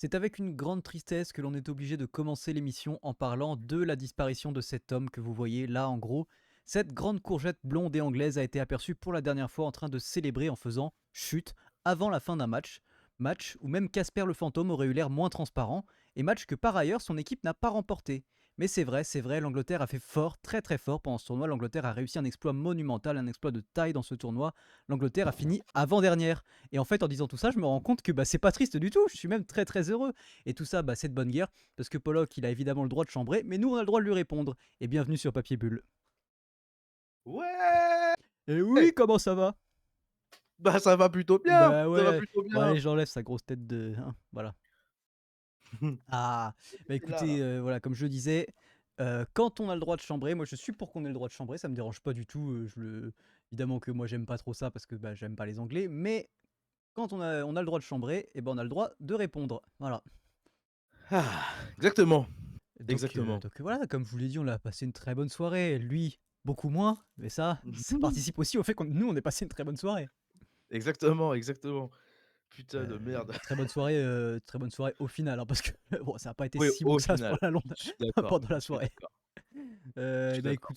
C'est avec une grande tristesse que l'on est obligé de commencer l'émission en parlant de la disparition de cet homme que vous voyez là en gros. Cette grande courgette blonde et anglaise a été aperçue pour la dernière fois en train de célébrer en faisant chute avant la fin d'un match. Match où même Casper le fantôme aurait eu l'air moins transparent et match que par ailleurs son équipe n'a pas remporté. Mais c'est vrai, l'Angleterre a fait fort, très très fort pendant ce tournoi. L'Angleterre a réussi un exploit monumental, un exploit de taille dans ce tournoi. L'Angleterre a fini avant-dernière. Et en fait, en disant tout ça, je me rends compte que c'est pas triste du tout. Je suis même très très heureux. Et tout ça, c'est de bonne guerre, parce que Pollock, il a évidemment le droit de chambrer, mais nous, on a le droit de lui répondre. Et bienvenue sur Papier Bulle. Ouais! Et oui, comment ça va? Bah, ça va plutôt bien! Bah Ça va ouais. plutôt Bon, bien! allez, j'enlève sa grosse tête de, hein, voilà. Ah, bah C'est là, écoutez, là. voilà, comme je le disais, quand on a le droit de chambrer, moi je suis pour qu'on ait le droit de chambrer, ça me dérange pas du tout. Évidemment que moi j'aime pas trop ça parce que j'aime pas les Anglais, mais quand on a le droit de chambrer, et ben on a le droit de répondre. Voilà. Ah, exactement, exactement. Donc voilà, comme je vous l'ai dit, on a passé une très bonne soirée. Lui, beaucoup moins, mais ça participe aussi au fait que nous, on ait passé une très bonne soirée. Exactement, exactement. Putain de merde. Très bonne soirée au final, hein, parce que bon, ça n'a pas été Oui, si bon au que ça final, pour la longue je suis d'accord, pendant la je suis soirée. d'accord, je suis d'accord.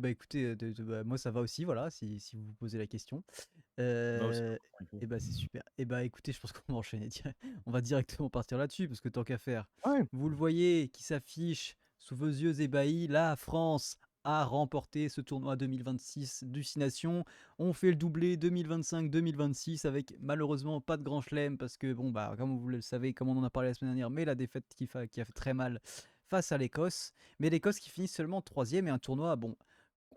Écoutez, moi ça va aussi, voilà, si vous vous posez la question. Non, c'est pas Euh, compliqué. et c'est super. Écoutez, je pense qu'on va enchaîner. On va directement partir là-dessus, parce que tant qu'à faire, Ouais, vous le voyez qui s'affiche sous vos yeux ébahis, la France a remporté ce tournoi 2026 du 6 Nations. On fait le doublé 2025-2026 avec malheureusement pas de grand chelem parce que, bon, comme vous le savez, comme on en a parlé la semaine dernière, mais la défaite qui a fait très mal face à l'Écosse. Mais l'Écosse qui finit seulement troisième et un tournoi, bon,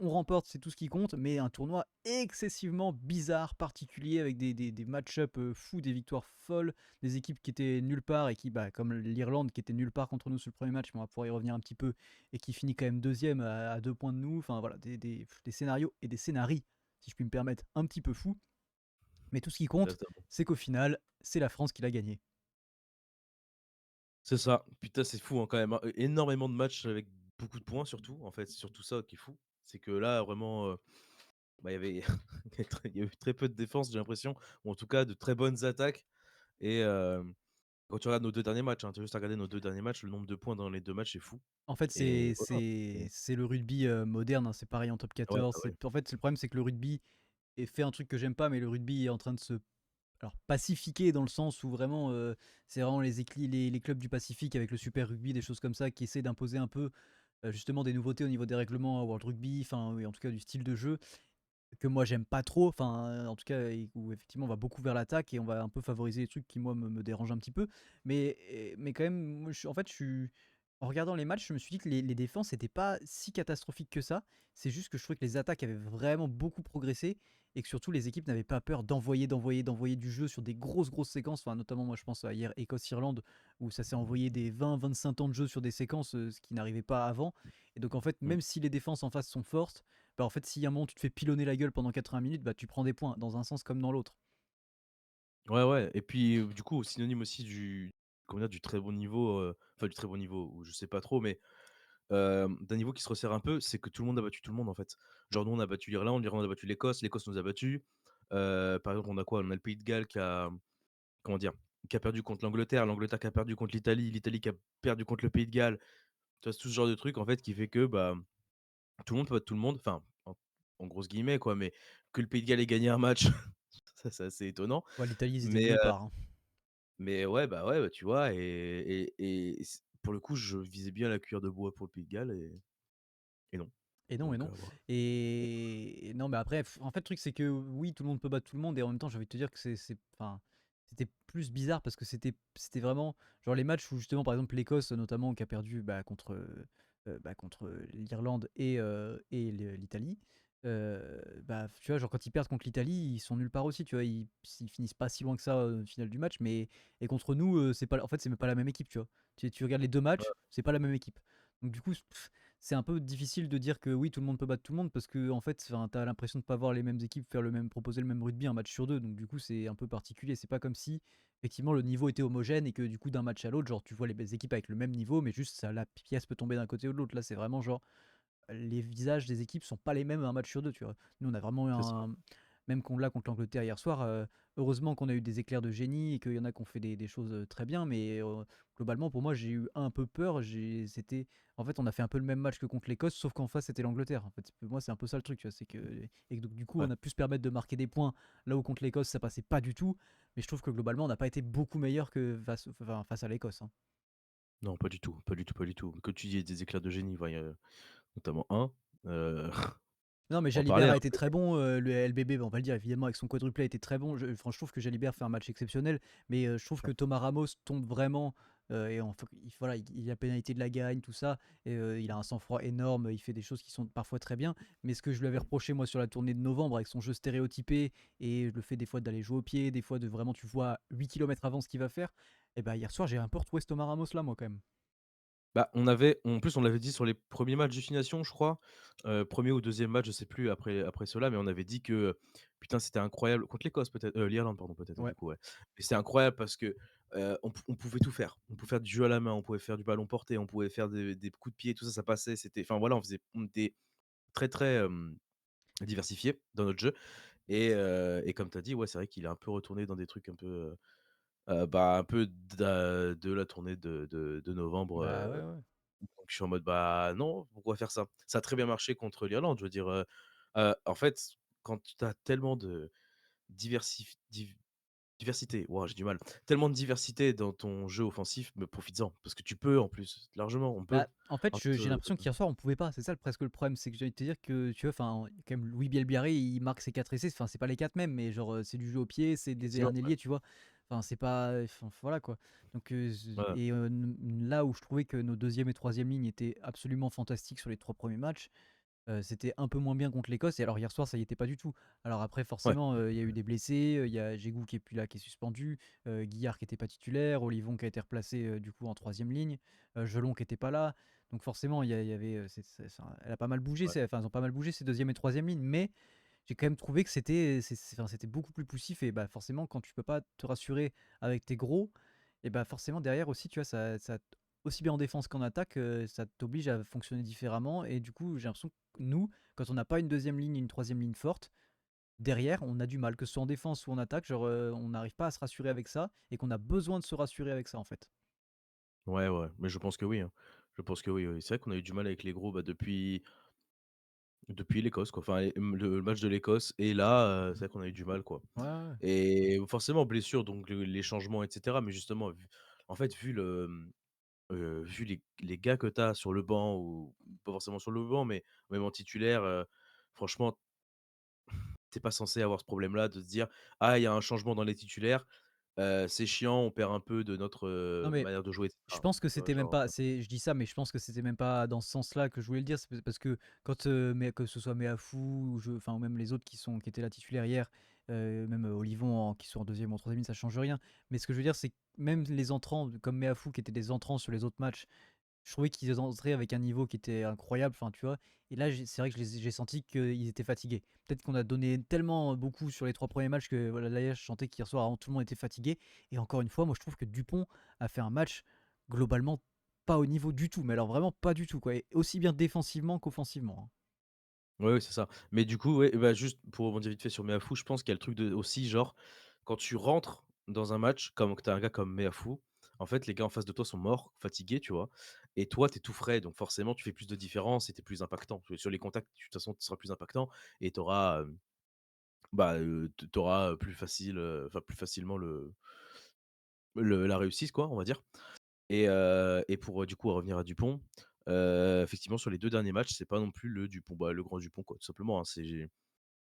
on remporte, c'est tout ce qui compte, mais un tournoi excessivement bizarre, particulier, avec des match-up fous, des victoires folles, des équipes qui étaient nulle part et qui, comme l'Irlande, qui était nulle part contre nous sur le premier match, mais on va pouvoir y revenir un petit peu, et qui finit quand même deuxième à 2 points de nous. Enfin voilà, des scénarios et des scénarii, si je puis me permettre, un petit peu fous. Mais tout ce qui compte, exactement. c'est qu'au final, c'est la France qui l'a gagné. C'est ça. Putain, c'est fou, hein, quand même, hein. Énormément de matchs avec beaucoup de points surtout, en fait, c'est surtout ça qui est fou. C'est que là, vraiment, il y avait il y a eu très peu de défense, j'ai l'impression, ou en tout cas de très bonnes attaques et quand tu regardes nos 2 derniers matchs, hein, tu as juste à regarder nos 2 derniers matchs, le nombre de points dans les 2 matchs est fou En fait, et voilà, c'est c'est le rugby moderne, hein, c'est pareil en top ouais, 14. bah, ouais. En fait, le problème, c'est que le rugby fait un truc que j'aime pas, mais le rugby est en train de se pacifiquer dans le sens où vraiment, c'est vraiment les clubs du Pacifique avec le Super Rugby, des choses comme ça, qui essaient d'imposer un peu, justement des nouveautés au niveau des règlements à World Rugby, enfin, oui, en tout cas du style de jeu que moi j'aime pas trop, enfin, en tout cas, où effectivement on va beaucoup vers l'attaque et on va un peu favoriser les trucs qui moi me dérangent un petit peu. Mais quand même, moi, en regardant les matchs, je me suis dit que les défenses n'étaient pas si catastrophiques que ça. C'est juste que je trouvais que les attaques avaient vraiment beaucoup progressé et que surtout les équipes n'avaient pas peur d'envoyer du jeu sur des grosses séquences. Enfin, notamment, moi je pense à hier Écosse-Irlande où ça s'est envoyé des 20-25 temps de jeu sur des séquences, ce qui n'arrivait pas avant. Et donc en fait, Mmh. même si les défenses en face sont fortes, en fait, si à un moment tu te fais pilonner la gueule pendant 80 minutes, tu prends des points dans un sens comme dans l'autre. Ouais, ouais et puis, du coup, synonyme aussi du comment dire? Du très bon niveau, enfin du très bon niveau ou je sais pas trop mais, d'un niveau qui se resserre un peu, c'est que tout le monde a battu tout le monde, en fait. Genre nous, on a battu l'Irlande a battu l'Écosse nous a battus. Par exemple, on a quoi? On a le Pays de Galles qui a comment dire? Qui a perdu contre l'Angleterre qui a perdu contre l'Italie qui a perdu contre le Pays de Galles. Tu vois? C'est tout ce genre de truc, en fait, qui fait que, tout le monde peut battre tout le monde, enfin, en grosses guillemets, quoi, mais que le Pays de Galles ait gagné un match, ça, c'est assez étonnant. Ouais, l'Italie, ils étaient de Mais, nulle part, hein. ouais, tu vois? Et c pour le coup, je visais bien la cuillère de bois pour le Pays de Galles et non. Et non, et Donc, non. voilà. Et non, mais après, en fait, le truc, c'est que oui, tout le monde peut battre tout le monde, et en même temps, j'ai envie de te dire que enfin, c'était plus bizarre parce que c'était vraiment, genre les matchs où justement, par exemple, l'Écosse, notamment, qui a perdu contre l'Irlande et l'Italie. Tu vois, genre quand ils perdent contre l'Italie, ils sont nulle part aussi, tu vois, ils finissent pas si loin que ça au final du match, mais et contre nous, c'est pas, en fait, c'est même pas la même équipe, tu vois. Tu regardes les deux matchs, c'est pas la même équipe. Donc du coup, c'est un peu difficile de dire que oui, tout le monde peut battre tout le monde parce que en fait, t'as l'impression de pas voir les mêmes équipes proposer le même rugby un match sur deux. Donc du coup, c'est un peu particulier. C'est pas comme si effectivement le niveau était homogène et que du coup d'un match à l'autre, genre tu vois les équipes avec le même niveau, mais juste la pièce peut tomber d'un côté ou de l'autre. Là, c'est vraiment genre les visages des équipes sont pas les mêmes un match sur deux. Tu vois. Nous, on a vraiment eu C'est ça. même qu'on l'a contre l'Angleterre hier soir, heureusement qu'on a eu des éclairs de génie et qu'il y en a qui ont fait des choses très bien, mais globalement, pour moi, j'ai eu un peu peur. En fait, on a fait un peu le même match que contre l'Écosse, sauf qu'en face, c'était l'Angleterre. En fait, pour moi, c'est un peu ça le truc, tu vois, et que donc, du coup, Ouais. on a pu se permettre de marquer des points là où contre l'Écosse, ça passait pas du tout. Mais je trouve que globalement, on n'a pas été beaucoup meilleur que face à l'Écosse, hein. Non, pas du tout, pas du tout, pas du tout. Comme tu dis, il y a des éclats de génie, ouais, notamment un, heu, Non, mais on en parlait, Jalibert hein, a été très bon, le LBB, on va le dire évidemment, avec son quadruplé a été très bon. Je trouve que Jalibert fait un match exceptionnel, mais je trouve que ouais. Thomas Ramos tombe vraiment, et voilà, il a pénalité de la gagne, tout ça, et il a un sang-froid énorme, il fait des choses qui sont parfois très bien. Mais ce que je lui avais reproché moi sur la tournée de novembre avec son jeu stéréotypé et le fait des fois d'aller jouer au pied, des fois de vraiment tu vois 8 kilomètres avant ce qu'il va faire, et ben hier soir j'ai un peu retrouvé ce Thomas Ramos là moi quand même. Bah, en plus, on l'avait dit sur les premiers matchs Destination, je crois, 1er ou deuxième match, je sais plus après cela, mais on avait dit que, putain, c'était incroyable contre l'Écosse peut-être, l'Irlande pardon, peut-être, Ouais. du coup, ouais. Mais c'était incroyable parce que, on pouvait tout faire. On pouvait faire du jeu à la main, on pouvait faire du ballon porté, on pouvait faire des coups de pied, tout ça, ça passait, c'était enfin voilà, on était très, très, diversifiés dans notre jeu et comme tu as dit, ouais, c'est vrai qu'il est un peu retourné dans des trucs un peu, bah, un peu de la tournée de novembre, Bah ouais, ouais. donc je suis en mode: «Bah, non, pourquoi faire ça?» Ça a très bien marché contre l'Irlande, je veux dire, en fait, quand tu as tellement de diversité, waouh, j'ai du mal, tellement de diversité dans ton jeu offensif, mais profites-en, parce que tu peux en plus, largement, on peut. Bah, en fait, En fait, j'ai l'impression qu'hier soir, on pouvait pas. C'est ça presque le problème. C'est que j'ai envie de te dire que, tu vois, enfin, quand même, Louis Bielbiarré, il marque ses 4 essais. Enfin, c'est pas les 4 mêmes, mais genre, c'est du jeu au pied, c'est des quasiment, ouais. énergnes tu vois. Enfin, c'est pas. Enfin, voilà, quoi. Donc, Ouais, là où je trouvais que nos deuxième et troisième lignes étaient absolument fantastiques sur les 3 premiers matchs, c'était un peu moins bien contre l'Écosse et alors hier soir, ça y était pas du tout. Alors après ouais, forcément, il y a eu des blessés, il y a Djegou qui est plus là, qui est suspendu, Guillard qui était pas titulaire, Olivon qui a été replacé, du coup en troisième ligne, Jelon qui était pas là. Donc forcément, il y avait, elle a pas mal bougé, ouais. enfin, ils ont pas mal bougé ces deuxième et troisième lignes, mais j'ai quand même trouvé que c'était beaucoup plus poussif et bah, forcément quand tu peux pas te rassurer avec tes gros et bah, forcément derrière aussi, tu vois, ça aussi bien en défense qu'en attaque, ça t'oblige à fonctionner différemment et du coup, j'ai l'impression que nous, quand on n'a pas une deuxième ligne, une troisième ligne forte, derrière, on a du mal, que ce soit en défense ou en attaque, genre, on n'arrive pas à se rassurer avec ça et qu'on a besoin de se rassurer avec ça, en fait. Ouais, ouais, mais je pense que oui, hein. Je pense que oui, oui. C'est vrai qu'on a eu du mal avec les gros, bah, depuis l'Écosse, quoi. Enfin, le match de l'Écosse et là, c'est vrai qu'on a eu du mal, quoi. Ouais, ouais, ouais. Et forcément blessure, donc les changements et cetera, mais justement en fait, vu les gars que tu as sur le banc ou pas forcément sur le banc, mais même en titulaire, franchement, tu es pas censé avoir ce problème-là de se dire: «Ah, il y a un changement dans les titulaires, c'est chiant, on perd un peu de notre, Non, mais manière de jouer» et je cetera. pense que Tu vois? c'était même Genre, pas je dis ça, mais je pense que c'était même pas dans ce sens-là que je voulais le dire. C'est parce que quand, mais que ce soit Meafou ou même les autres qui étaient là titulaires hier, même Olivon qui sont en deuxième ou en troisième ligne, ça change rien. Mais ce que je veux dire, c'est que même les entrants comme Meafou qui étaient des entrants sur les autres matchs, je trouvais qu'ils entraient avec un niveau qui était incroyable, enfin, tu vois? Et là, c'est vrai que j'ai senti qu'ils étaient fatigués. Peut-être qu'on a donné tellement beaucoup sur les 3 premiers matchs que voilà, là, je sentais qu'hier soir, vraiment tout le monde était fatigué et encore une fois, moi, je trouve que Dupont a fait un match globalement pas au niveau du tout, mais alors vraiment pas du tout, quoi, et aussi bien défensivement qu'offensivement, hein. ouais, ouais, c'est ça. Mais du coup, ouais, bah, juste pour rebondir vite fait sur Meafou, je pense qu'il y a le truc de aussi genre, quand tu rentres dans un match, comme que tu as un gars comme Meafou, en fait, les gars en face de toi sont morts, fatigués, tu vois? Et toi, tu es tout frais, donc forcément, tu fais plus de différence et tu es plus impactant. Sur les contacts, de toute façon, tu seras plus impactant et tu auras, bah, tu auras, plus facile, enfin, plus facilement la réussite, quoi, on va dire. Et pour, du coup, revenir à Dupont, effectivement, sur les 2 derniers matchs, c'est pas non plus le Dupont, bah, le grand Dupont, quoi, tout simplement, hein.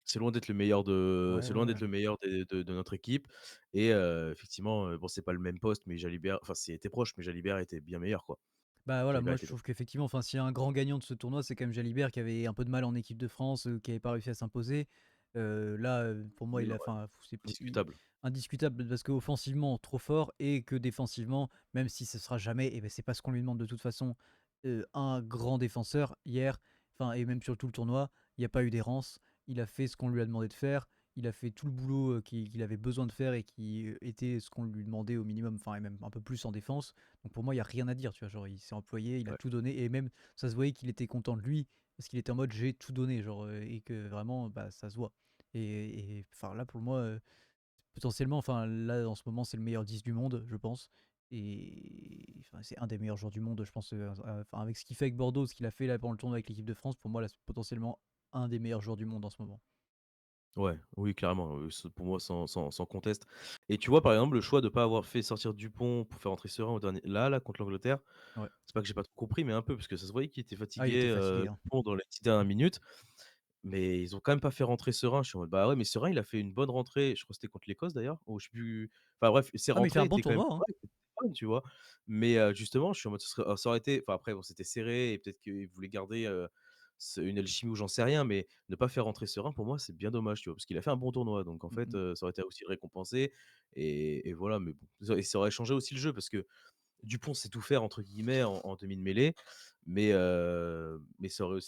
C'est loin d'être le meilleur Ouais, ouais, ouais. de notre équipe et effectivement, bon, c'est pas le même poste, mais Jalibert enfin, c'était proche, mais Jalibert était bien meilleur, quoi. Bah, voilà, Jalibert moi je était bien. trouve qu'effectivement, enfin, s'il y a un grand gagnant de ce tournoi, c'est quand même Jalibert qui avait un peu de mal en équipe de France, qui avait pas réussi à s'imposer. Là, pour moi, Oui, il a ouais, enfin, c'est plus indiscutable. indiscutable parce qu'offensivement, trop fort et que défensivement, même si ce sera jamais et ben c'est pas ce qu'on lui demande de toute façon, un grand défenseur hier, enfin et même sur tout le tournoi, il y a pas eu d'errance. Il a fait ce qu'on lui a demandé de faire. Il a fait tout le boulot, qu'il avait besoin de faire et qui, était ce qu'on lui demandait au minimum, enfin et même un peu plus en défense. Donc pour moi, il y a rien à dire, tu vois? Genre, il s'est employé, il a Ouais. tout donné et même ça se voyait qu'il était content de lui parce qu'il était en mode: «J'ai tout donné», genre, et que vraiment, bah, ça se voit et enfin là pour moi, potentiellement, enfin là en ce moment c'est le meilleur 10 du monde, je pense. Et enfin, c'est un des meilleurs joueurs du monde, je pense. Enfin, avec ce qu'il fait avec Bordeaux, ce qu'il a fait là pendant le tournoi avec l'équipe de France, pour moi là c'est potentiellement un des meilleurs joueurs du monde en ce moment. Ouais, oui, clairement, pour moi sans conteste. Et tu vois, par exemple, le choix de pas avoir fait sortir Dupont pour faire entrer Serein au dernier là, contre l'Angleterre, Ouais. c'est pas que j'ai pas trop compris, mais un peu, parce que ça se voyait qu'il était Ah, il était fatigué, fatigué, hein. Dupont dans les 10 dernières minutes, mais ils ont quand même pas fait rentrer Serein. Je suis en mode: «Bah ouais, mais Serein, il a fait une bonne rentrée», je crois que c'était contre l'Écosse d'ailleurs, ou je sais plus, enfin bref, ses Ah, mais il fait rentrées un bon étaient quand même tournoi, hein. correctes, étaient bonnes, tu vois? Mais justement, je suis en mode ça aurait été, enfin après bon, c'était serré et peut-être qu'ils voulaient garder, une alchimie ou j'en sais rien, mais ne pas faire rentrer Serein pour moi, c'est bien dommage, tu vois? Parce qu'il a fait un bon tournoi, donc en Mmh fait, mh. ça aurait été aussi récompensé et voilà, mais bon, ça aurait changé aussi le jeu parce que Dupont sait tout faire entre guillemets en demi de mêlée, mais ça aurait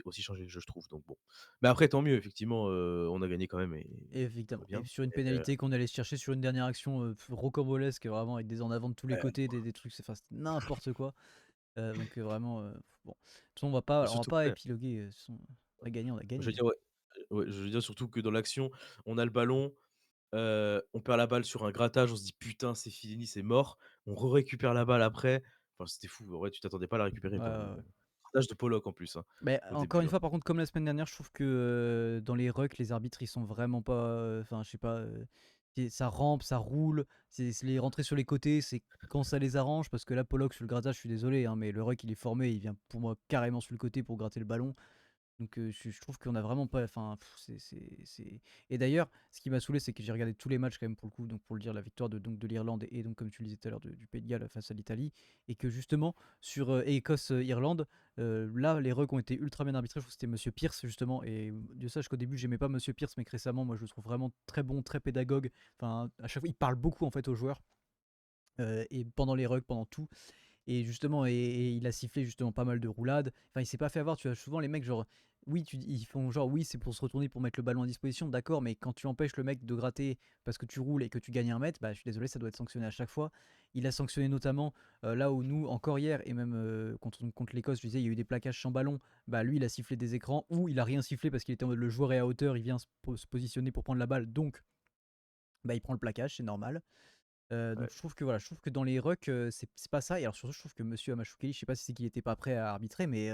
aussi changé le jeu, je trouve, donc bon. Mais après tant mieux effectivement, on a gagné quand même et tout va Évidemment, et bien. sur une Et pénalité qu'on allait se chercher sur une dernière action, rocambolesque, vraiment avec des en avant de tous les ouais, côtés, des trucs, c'est enfin, c'était n'importe quoi. Donc vraiment, bon. De toute façon, et on va surtout pas ouais, épiloguer, de toute façon, on a je veux gagné, hein. dire ouais, ouais, je veux dire surtout que dans l'action, on a le ballon, on perd la balle sur un grattage, on se dit: «Putain, c'est fini, c'est mort». On récupère la balle après, enfin c'était fou. En vrai, tu t'attendais pas à la récupérer Ouais, quoi, ouais, ouais. grattage de Pollock en plus, hein, Mais au encore début, une hein. fois, par contre, comme la semaine dernière, je trouve que, dans les rucks, les arbitres, ils sont vraiment pas, enfin, je sais pas, ça rampe, ça roule, c'est les rentrées sur les côtés, c'est quand ça les arrange, parce que là, Pollock sur le grattage, je suis désolé, hein, mais le ruck, il est formé, il vient pour moi carrément sur le côté pour gratter le ballon. Donc je trouve qu'on a vraiment pas, enfin, c'est et d'ailleurs, ce qui m'a saoulé, c'est que j'ai regardé tous les matchs quand même pour le coup, donc pour le dire, la victoire de l'Irlande et donc comme tu le disais tout à l'heure du Pays de Galles face à l'Italie, et que justement sur, Écosse-Irlande, là, les rucks ont été ultra bien arbitrés. Je trouve que c'était monsieur Pierce justement, et Dieu sache qu'au début j'aimais pas monsieur Pierce, mais que récemment, moi je le trouve vraiment très bon, très pédagogue. Enfin, à chaque fois, il parle beaucoup en fait aux joueurs, et pendant les rucks, pendant tout. Et justement, et il a sifflé justement pas mal de roulades. Enfin, il s'est pas fait avoir. Tu vois, souvent les mecs, genre, oui, ils font genre, oui, c'est pour se retourner pour mettre le ballon à disposition, d'accord, mais quand tu empêches le mec de gratter parce que tu roules et que tu gagnes un mètre, bah, je suis désolé, ça doit être sanctionné à chaque fois. Il a sanctionné notamment là où nous, encore hier, et même contre l'Écosse, je disais, il y a eu des plaquages sans ballon. Bah, lui, il a sifflé des écrans, ou il a rien sifflé parce qu'il était en mode le joueur est à hauteur, il vient se positionner pour prendre la balle, donc bah, il prend le plaquage, c'est normal. Donc Ouais. je trouve que voilà, je trouve que dans les rucks, c'est pas ça. Et alors surtout, je trouve que monsieur Amachukeli, je sais pas si c'est qu'il était pas prêt à arbitrer, mais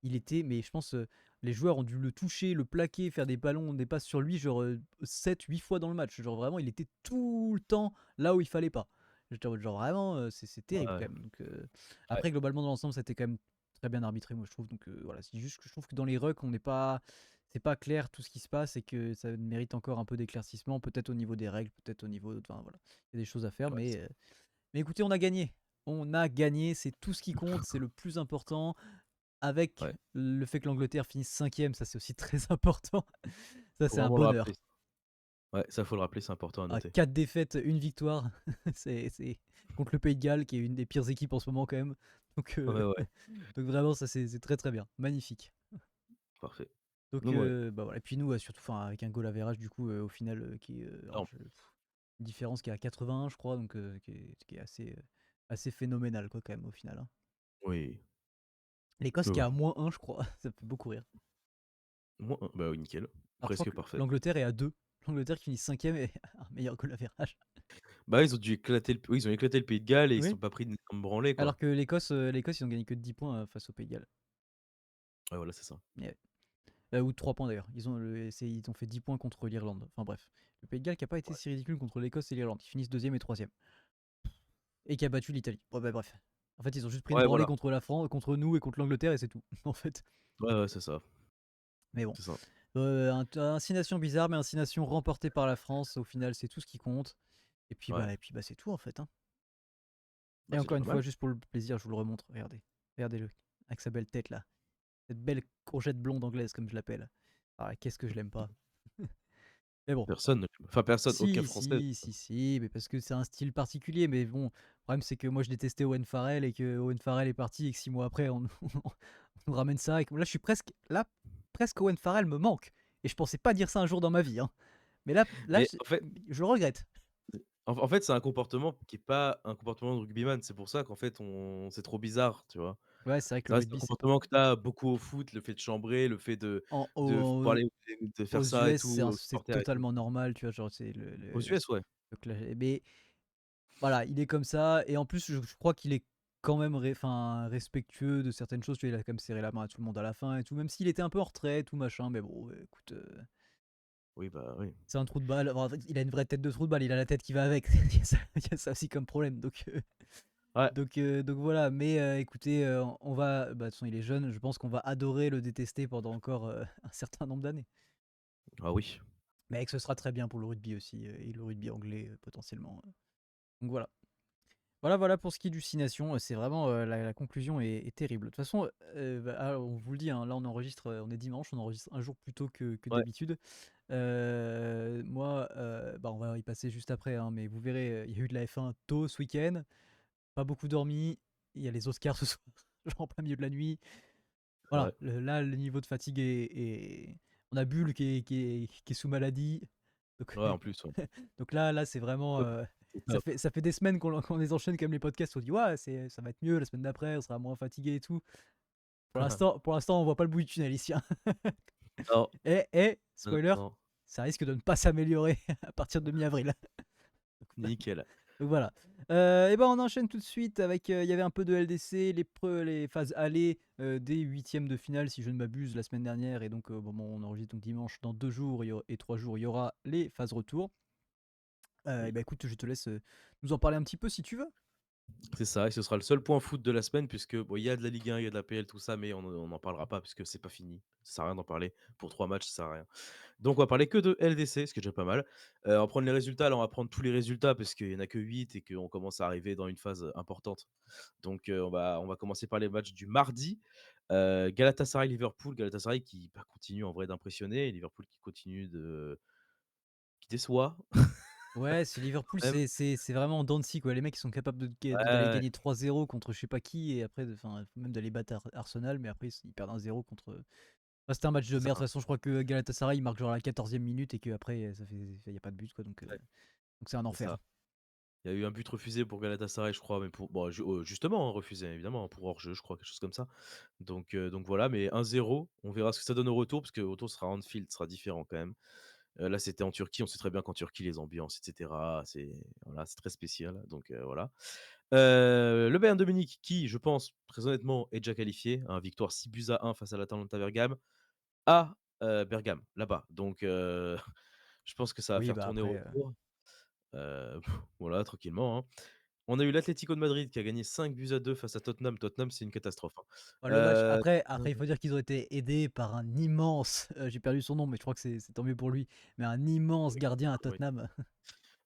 il était, mais je pense, les joueurs ont dû le toucher, le plaquer, faire des ballons, des passes sur lui, genre 7-8 fois dans le match. Genre vraiment, il était tout le temps là où il fallait pas. J'étais en mode genre vraiment, c'est terrible Ouais, quand même. Donc ouais, après, globalement, dans l'ensemble, c'était quand même très bien arbitré, moi je trouve. Donc voilà, c'est juste que je trouve que dans les rucks, on n'est pas, c'est pas clair tout ce qui se passe, et que ça mérite encore un peu d'éclaircissement, peut-être au niveau des règles, peut-être au niveau, enfin voilà, il y a des choses à faire, ouais, mais écoutez, on a gagné. On a gagné, c'est tout ce qui compte, c'est le plus important. Avec ouais. le fait que l'Angleterre finisse cinquième, ça c'est aussi très important. Ça Faut c'est un vraiment le rappeler bonheur. ça. Ouais, ça faut le rappeler, c'est important à À noter. 4 défaites, une victoire, c'est contre le Pays de Galles, qui est une des pires équipes en ce moment quand même. Donc, Ouais, ouais, donc vraiment, ça c'est très très bien, magnifique. parfait. Donc Donc ouais, bah voilà. Et puis nous, surtout, enfin, avec un goal average du coup, au final, qui est alors non, une différence qui est à 81, je crois, donc qui est assez, assez phénoménal quoi quand même au final, hein. oui, L'Écosse oui, qui est oui. à -1, je crois, ça me fait beaucoup rire. Moins 1, bah oui, nickel, Alors je crois presque que parfait. l'Angleterre est à 2. L'Angleterre qui finit cinquième et a un meilleur goal average. Bah, ils ont dû éclater oui, ils ont éclaté le Pays de Galles et ils se Oui, sont pas pris une énorme branlée, alors quoi. que l'Écosse, ils ont gagné que de 10 points, face au Pays de Galles. Ouais, voilà, c'est ça. Et ouais. Ou 3 points d'ailleurs. Ils ont fait 10 points contre l'Irlande. Enfin bref. Le Pays de Galles qui a pas été Ouais, si ridicule contre l'Écosse et l'Irlande. Ils finissent deuxième et troisième. Et qui a battu l'Italie. Bon bah bref. En fait, ils ont juste pris une ouais, branlée voilà. contre la France, contre nous et contre l'Angleterre, et c'est tout. En fait. Ouais, ouais, c'est ça, Mais bon. c'est ça. Un 6 nations bizarre, mais un 6 nations remporté par la France. Au final, c'est tout ce qui compte. Ouais, Et puis bah c'est tout en fait, hein. bah, Et c'est encore déjà une pas fois, mal. juste pour le plaisir, je vous le remontre. Regardez. Regardez-le. Avec sa belle tête là. Cette belle courgette blonde anglaise, comme je l'appelle. Ah, qu'est-ce que je l'aime pas. Mais bon. Personne ne enfin personne, aucun Si, Français. si, si, si, mais parce que c'est un style particulier. Mais bon, le problème c'est que moi je détestais Owen Farrell, et que Owen Farrell est parti, et que 6 mois après on nous ramène ça. Et que là, je suis presque. Là, presque Owen Farrell me manque. Et je pensais pas dire ça un jour dans ma vie, hein. Mais là Mais en fait je le regrette. en fait, c'est un comportement qui est pas un comportement de rugbyman. C'est pour ça qu'en fait, on c'est trop bizarre, tu vois? Ouais, c'est vrai que Ça le reste un rugby, c'est comportement que tu as beaucoup au foot, le fait de chambrer, le fait en de aux parler de faire aux ça et US, tout c'est aux c'est supporters et tout. totalement normal, tu vois? Genre, c'est Aux US, ouais. le cla mais voilà, il est comme ça et en plus, je crois qu'il est quand même respectueux de certaines choses, tu vois? Il a quand même serré la main à tout le monde à la fin et tout, même s'il était un peu en retrait, tout machin, mais bon, écoute, Oui, bah, oui. c'est un trou de balle. Enfin, en fait, il a une vraie tête de trou de balle, il a la tête qui va avec. Il y a ça aussi comme problème, Ouais, donc voilà. Mais écoutez, on va bah, de toute façon, il est jeune, je pense qu'on va adorer le détester pendant encore, un certain nombre d'années. ah oui. Mais que ce sera très bien pour le rugby aussi, et le rugby anglais, potentiellement, donc voilà. Voilà pour ce qui est du 6 nations, c'est vraiment, la conclusion est terrible. De toute façon, bah, on vous le dit, hein, là on enregistre, on est dimanche, on enregistre un jour plus tôt que Ouais, d'habitude. Moi, bah, on va y passer juste après, hein, mais vous verrez, il y a eu de la F1 tôt ce week-end, pas beaucoup dormi, il y a les Oscars ce soir, genre en plein milieu de la nuit. ouais, Voilà, le niveau de fatigue on a Bull qui est sous maladie, donc ouais, en plus, ouais. donc là, c'est vraiment, Top, c'est ça top. fait ça fait des semaines qu'on les enchaîne comme les podcasts, on dit: «Ouais, ça va être mieux la semaine d'après, on sera moins fatigué et tout». Pour l'instant, on voit pas le bout du tunnel ici, hein. Non, non, Spoiler, non, ça risque de ne pas s'améliorer à partir de mi-avril. nickel. Donc voilà. Et ben, on enchaîne tout de suite avec, il y avait un peu de LDC, les phases aller, des huitièmes de finale si je ne m'abuse la semaine dernière et donc, au moment où on enregistre donc dimanche, dans 2 jours et 3 jours, il y aura les phases retour. Et Oui. bah, écoute, je te laisse, nous en parler un petit peu si tu veux? C'est ça et ce sera le seul point foot de la semaine puisque bon, il y a de la Ligue 1, il y a de la PL, tout ça, mais on n'en parlera pas puisque c'est pas fini. Ça sert à rien d'en parler. Pour 3 matchs, ça sert à rien. Donc on va parler que de LDC, ce qui est déjà pas mal. On va prendre les résultats, là, on va prendre tous les résultats parce qu'il y en a que 8 et qu'on commence à arriver dans une phase, importante. Donc on va commencer par les matchs du mardi. Galatasaray-Liverpool, Galatasaray qui, bah, continue en vrai d'impressionner et Liverpool qui déçoit Ouais, c'est Liverpool, quand même. c'est vraiment dents de scie, quoi. Les mecs, ils sont capables d'aller Ouais, gagner 3-0 contre je sais pas qui et après enfin, même d'aller battre Arsenal, mais après ils perdent 1-0 contre, c'était un match de c'est merde. De ça, toute façon, je crois que Galatasaray, il marque genre à la 14e minute et qu'après, il y a pas de but, quoi, ouais, donc c'est un c'est ça. enfer. Il y a eu un but refusé pour Galatasaray, je crois, mais pour bon, justement, hein, refusé évidemment, hein, pour hors-jeu, je crois, quelque chose comme ça. Donc voilà, mais 1-0, on verra ce que ça donne au retour, parce que le retour sera à Anfield, sera différent quand même. Là, c'était en Turquie, on sait très bien qu'en Turquie, les ambiances, et cetera, c'est très spécial, donc voilà. Le Bayern de Munich qui, je pense, très honnêtement, est déjà qualifié, hein, victoire 6-1 face à l'Atalanta Bergame, à, Bergame, là-bas. Donc je pense que ça va Oui, faire bah, tourner au après, retour. Voilà, tranquillement, hein. On a eu l'Atlético de Madrid qui a gagné 5-2 face à Tottenham. Tottenham, c'est une catastrophe, hein. bah, le match Tottenham, après il faut dire qu'ils ont été aidés par un immense, j'ai perdu son nom, mais je crois que c'est tant mieux pour lui, mais un immense oui, gardien à oui. Tottenham.